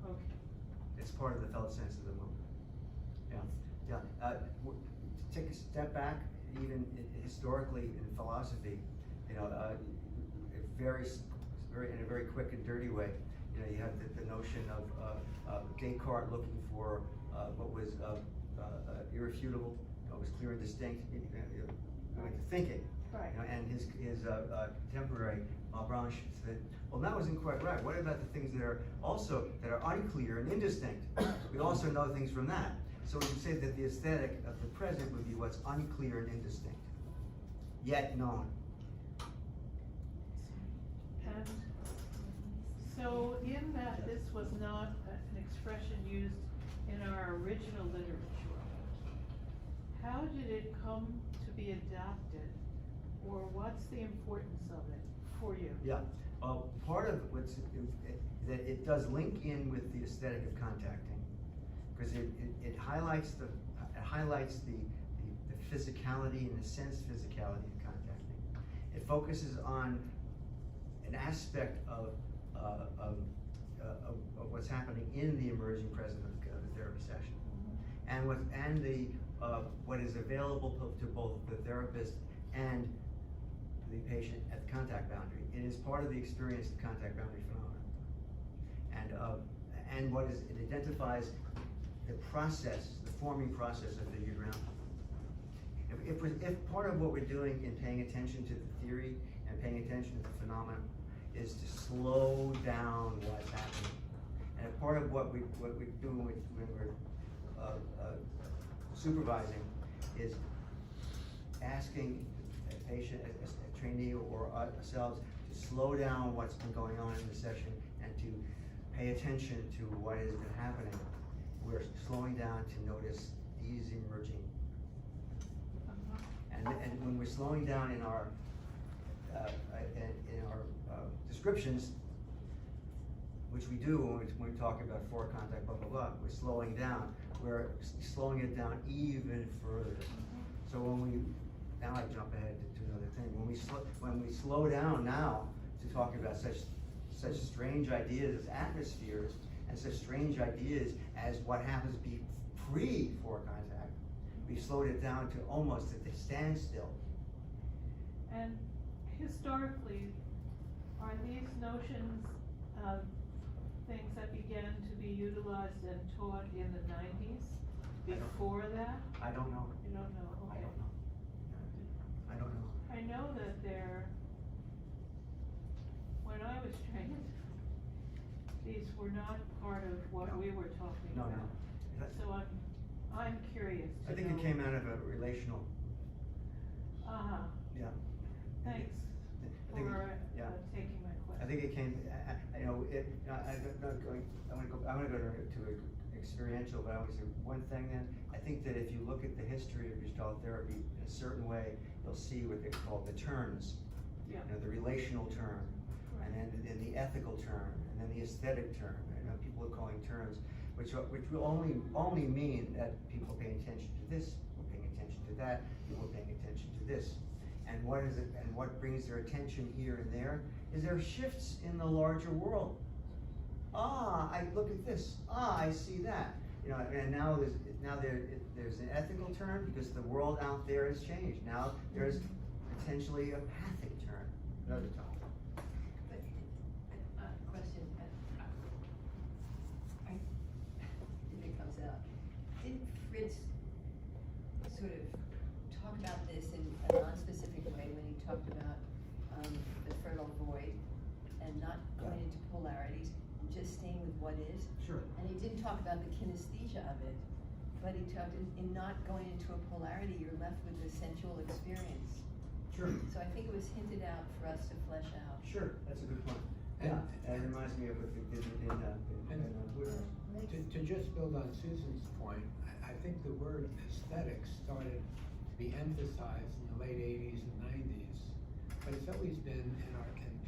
Okay. It's part of the felt sense of the moment. Yeah. To take a step back, even historically in philosophy, very in a very quick and dirty way, you have the notion of Descartes looking for what was irrefutable, what was clear and distinct, thinking. Right. And his contemporary Malebranche said, well, that wasn't quite right. What about the things that are unclear and indistinct? We also know things from that. So we can say that the aesthetic of the present would be what's unclear and indistinct, yet known. And so in that this was not an expression used in our original literature, how did it come to be adapted, or what's the importance of it for you? Yeah, part of what's that it does link in with the aesthetic of contacting, because it highlights the physicality and the sense physicality of contacting. It focuses on an aspect of what's happening in the emerging present of the therapy session, and what is available to both the therapist and the patient at the contact boundary. It is part of the experience of contact boundary phenomena, and it identifies the process, the forming process of figure grounding. If part of what we're doing in paying attention to the theory and paying attention to the phenomenon is to slow down what's happening, and if part of what we do when we're supervising is asking a patient, a trainee, or ourselves to slow down what's been going on in the session and to pay attention to what has been happening, we're slowing down to notice these emerging. And when we're slowing down in our descriptions, which we do when we talk about fore contact, blah, blah, blah, we're slowing down. We're slowing it down even further. So now I jump ahead to another thing. When we slow down now to talk about such strange ideas as atmospheres and such strange ideas as what happens pre-fore contact, we've slowed it down to almost at the standstill. And historically, are these notions things that began to be utilized and taught in the 90s? Before that? I don't know. You don't know? I Okay. don't know. I don't know. I know that when I was trained, these were not part of what we were talking No, about. no. So I'm curious to I think know. it came out of a relational. Uh-huh. Yeah. Thanks I think for yeah. taking my question. I think it came. I'm not going. I'm going to go to experiential, but I want to say one thing. Then I think that if you look at the history of Gestalt therapy in a certain way, you'll see what they call the turns. Yeah. You know, the relational turn, Right. and then the ethical turn, and then the aesthetic turn. You know, people are calling terms, which will only mean that people pay attention to this, people paying attention to that, people paying attention to this. And what is it? And what brings their attention here and there is there shifts in the larger world. I look at this. I see that. You know, and now there's an ethical turn because the world out there has changed. Now there's potentially a pathic turn. Another topic. But, question, if it comes out, didn't Fritz sort of talk about this in a non-specific way when he talked about the fertile void and not going into polarities, just staying with what is? Sure. And he didn't talk about the kinesthesia of it, but he talked in not going into a polarity, you're left with the sensual experience. Sure. So I think it was hinted out for us to flesh out. Sure, that's a good point. Yeah, that reminds me of what they did in Buddhism. To just build on Susan's point, I think the word aesthetics started to be emphasized in the late 80s and 90s, but it's always been in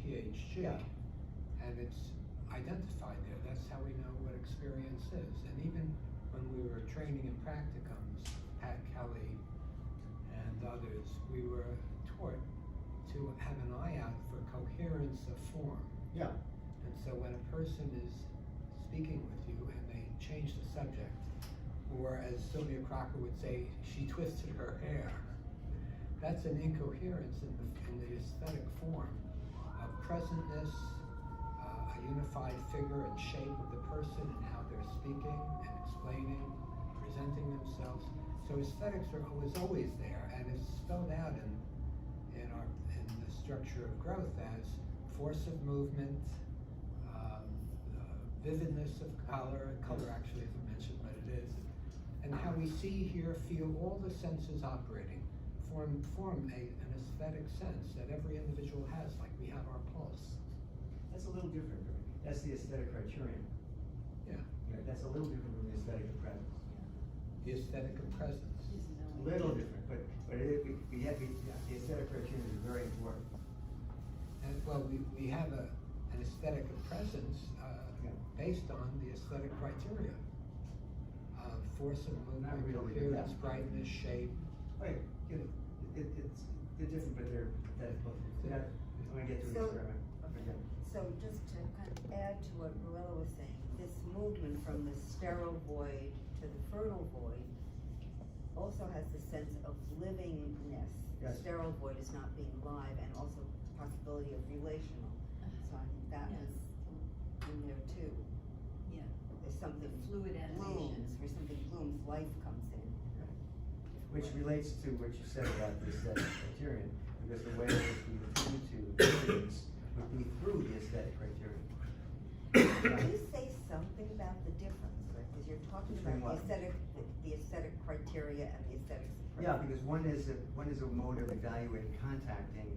PhD, Yeah. and it's identified there. That's how we know what experience is. And even when we were training in practicums, Pat Kelly and others, we were taught to have an eye out for coherence of form. Yeah. And so when a person is speaking with you and they change the subject, or as Sylvia Crocker would say, she twisted her hair, that's an incoherence in the aesthetic form of presentness, a unified figure and shape of the person and how they're speaking and explaining, presenting themselves. So aesthetics was always there, and it's spelled out in the structure of growth as force of movement, vividness of color actually isn't mentioned, but it is, and how we see, hear, feel, all the senses operating, form an aesthetic sense that every individual has, like we have our pulse. That's a little different. That's the aesthetic criterion. Yeah. That's a little different from the aesthetic of presence. The aesthetic of presence. A little different, but the aesthetic criterion is very important. And well, we have an aesthetic of presence based on the aesthetic criteria. Force of movement, coherence, brightness, shape. Right. They're different, but they're close. When I get to an experiment. Okay. So just to kind of add to what Marilla was saying, this movement from the sterile void to the fertile void also has the sense of livingness. The Yes. sterile void is not being live, and also possibility of relational. So I think that was in there too. Yeah. There's something Fluid blooms, animation. where something blooms, life comes in. which relates to what you said about the aesthetic criterion, because the way in which we attend to things would be through the aesthetic criterion. Can you say something about the difference, right? Because you're talking Between about what? the aesthetic criteria and the aesthetics of present. Yeah, because one is a mode of evaluating contacting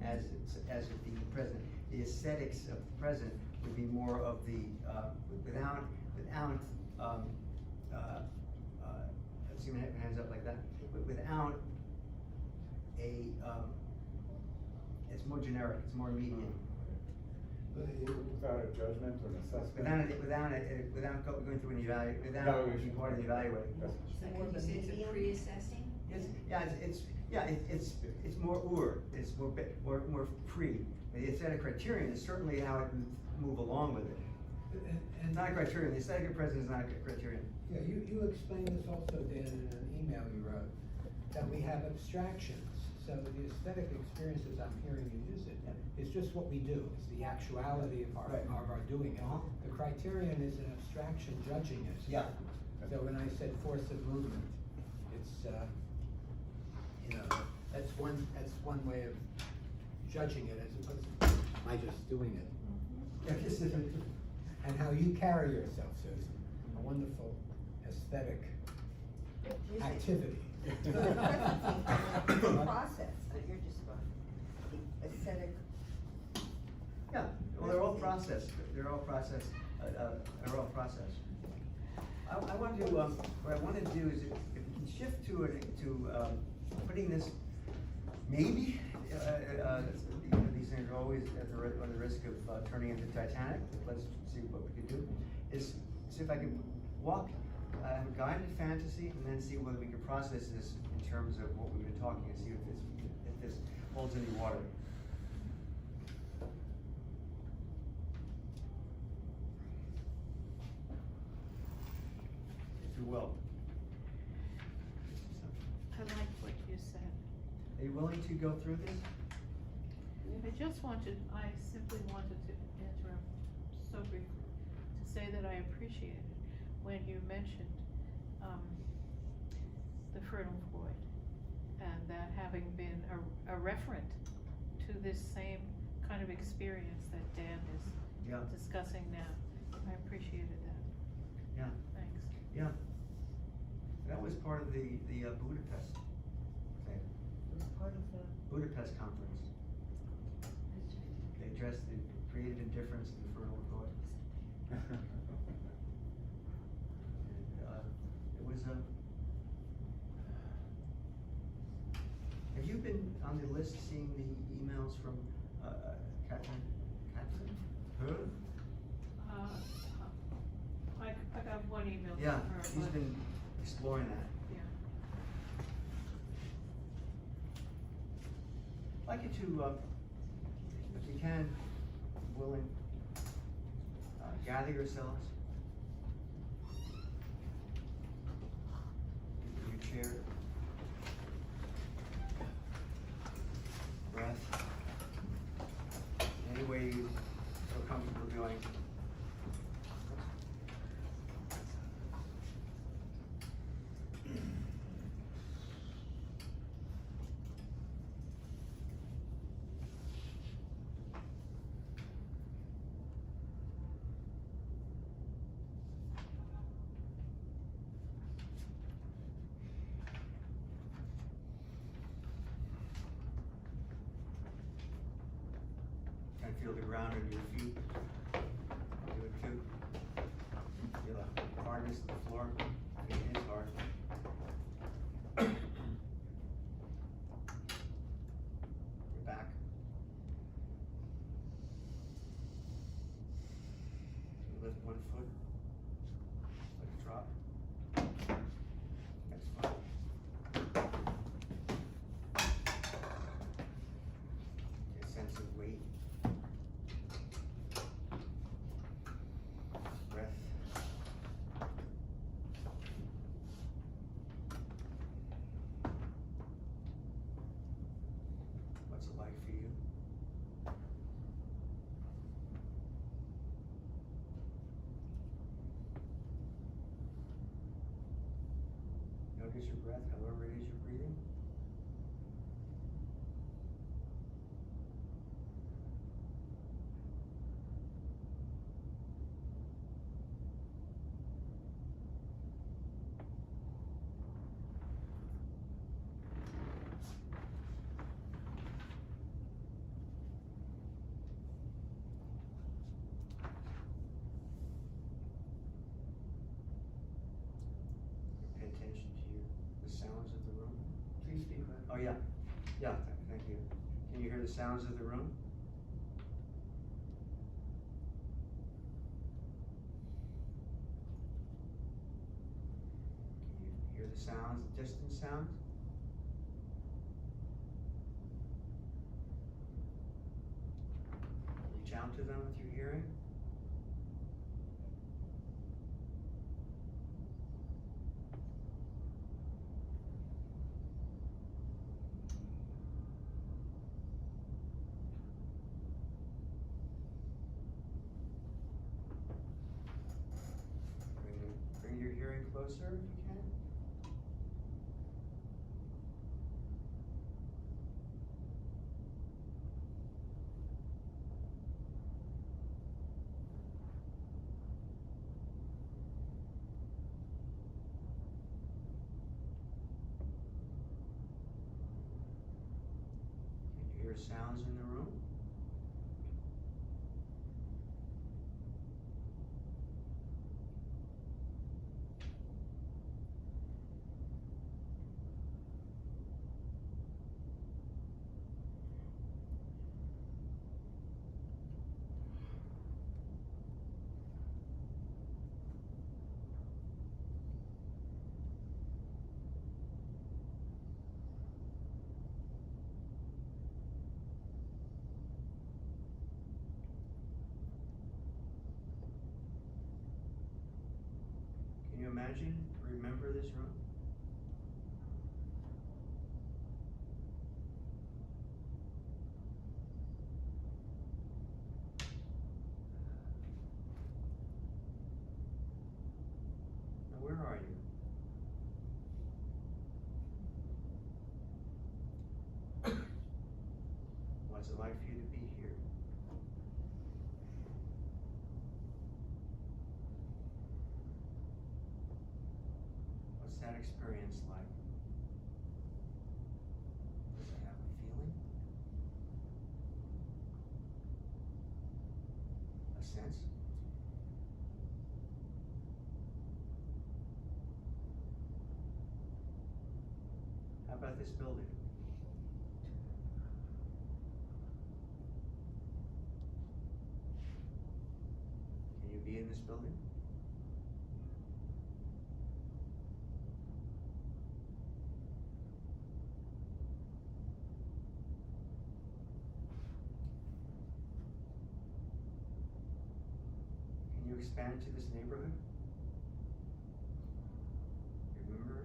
as it being present. The aesthetics of the present would be more of the without let's see my hands up like that. Without a it's more generic. It's more median. Without a judgment or an assessment? Without going through an evaluation, without Evaluation. being part of the evaluating. So can you say it's a pre-assessing? It's more it's more pre. The aesthetic criterion is certainly how it move along with it. It's not a criterion. The aesthetic of present is not a criterion. Yeah, you explained this also, Dan, in an email you wrote, that we have abstractions. So the aesthetic experiences I'm hearing you use it, is just what we do. It's the actuality of our, Right. of our doing it. The criterion is an abstraction judging it. Yeah. So when I said force of movement, it's, that's one way of judging it as opposed to my just doing it. And how you carry yourself, Susan, a wonderful aesthetic activity. The process that you're describing, the aesthetic. Yeah, well, they're all process. They're all process. They're all process. I want to. What I want to do is, if we can shift to putting this, maybe these things are always at the risk of turning into Titanic. Let's see what we can do. Is see if I can walk. Have a guided fantasy, and then see whether we can process this in terms of what we've been talking, and see if this holds any water. If you will. I like what you said. Are you willing to go through this? I simply wanted to interrupt so briefly to say that I appreciated when you mentioned the fertile void, and that having been a referent to this same kind of experience that Dan is discussing now. I appreciated that. Yeah. Thanks. Yeah. That was part of the Budapest thing. It was part of the Budapest conference. They addressed the creative indifference in the fertile void. It was a. Have you been on the list seeing the emails from Catherine? Her? I got one email from Yeah, her. she's but- been exploring that. Yeah. I'd like you to, if you can, willing, gather yourselves. In your chair. Breath. Any way you feel comfortable doing. And feel the ground under your feet. Do it too. Feel the hardness of the floor. It is hard. Your back. You lift one foot. Let it drop. That's fine. Get a sense of weight. Breath. Focus your breath, however it is you're breathing. Pay attention to the sounds of the room. Please speak up. Oh, yeah. Yeah, thank you. Can you hear the sounds of the room? Can you hear the sounds, the distant sounds? Reach out to them with your hearing. Bring your hearing closer if you can. Can you hear sounds in the room? Can you imagine, remember this room? Now, where are you? What's it like for you to be here? What's that experience like? Does it have a feeling? A sense? How about this building? Can you be in this building? Can you expand to this neighborhood? Remember?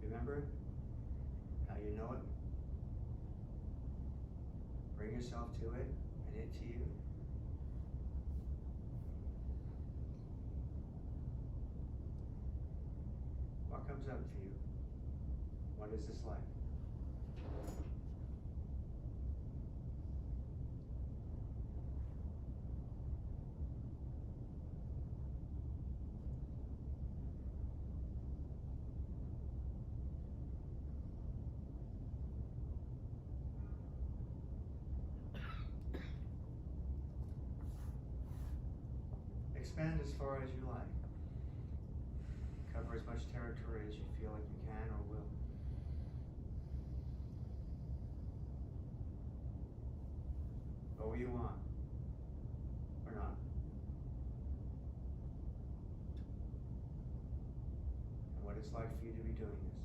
Remember it? How you know it? Bring yourself to it and it to you. What comes up for you? What is this like? Expand as far as you like. Cover as much territory as you feel like you can or will. Go where you want, or not. And what it's like for you to be doing this.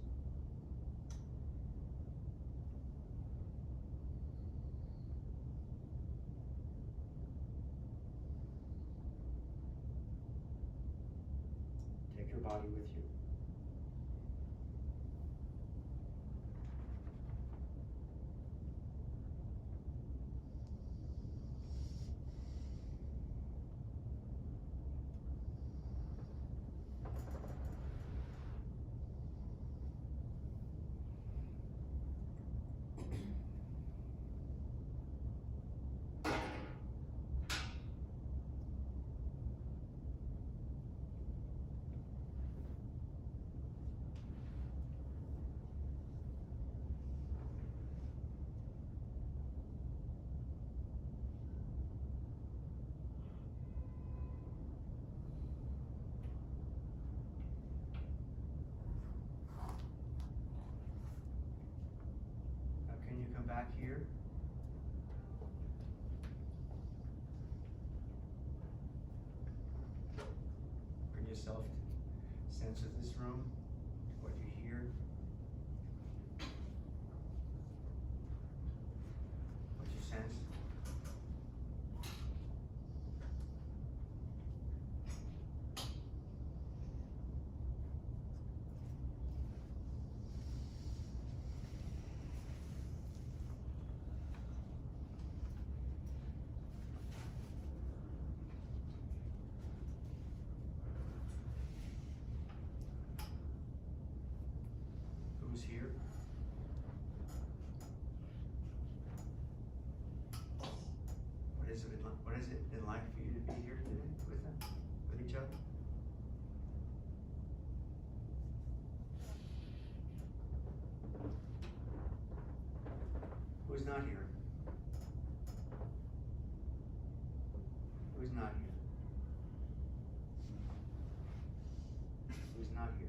Take your body with you. back here. Bring yourself to sense of this room, what you hear, what you sense. Who's here? What has it been like for you to be here today with them, with each other? Who's not here? Who's not here? Who's not here?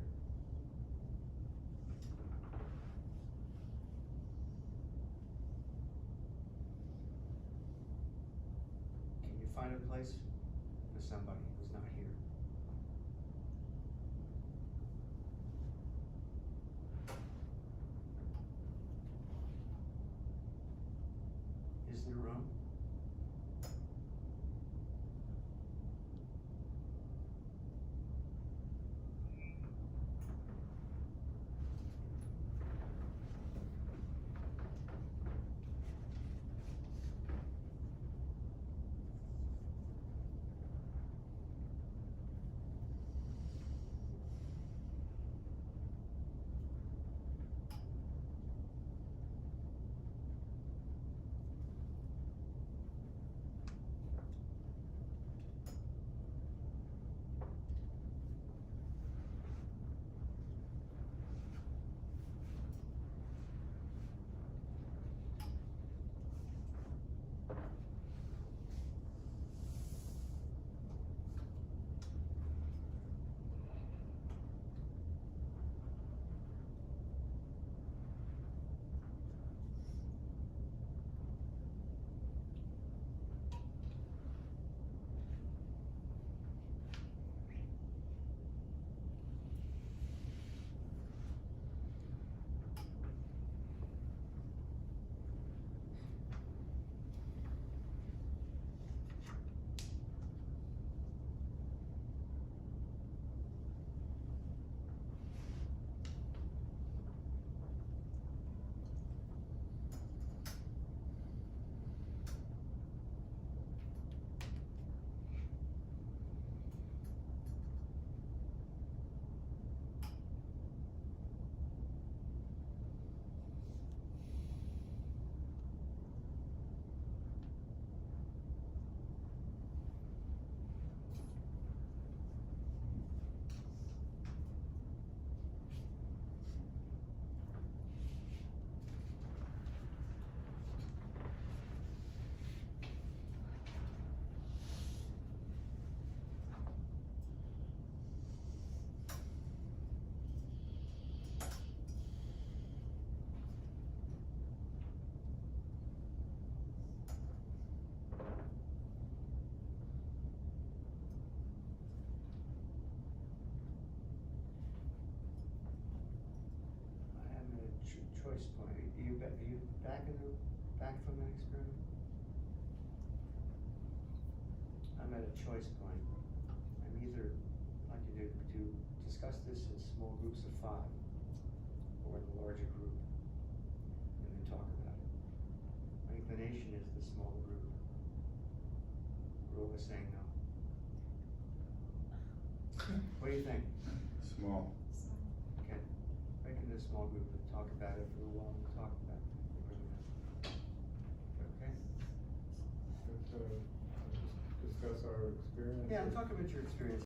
Can you find a place for somebody who's not here? Is there room? Choice point. Are you back from that experiment? I'm at a choice point. I'm either like to discuss this in small groups of 5 or in a larger group and then talk about it. My inclination is the small group. We're always saying no. What do you think? Small. Okay. Break into a small group and talk about it for a while and talk about it. Okay? Discuss our experience. Yeah, talk about your experience.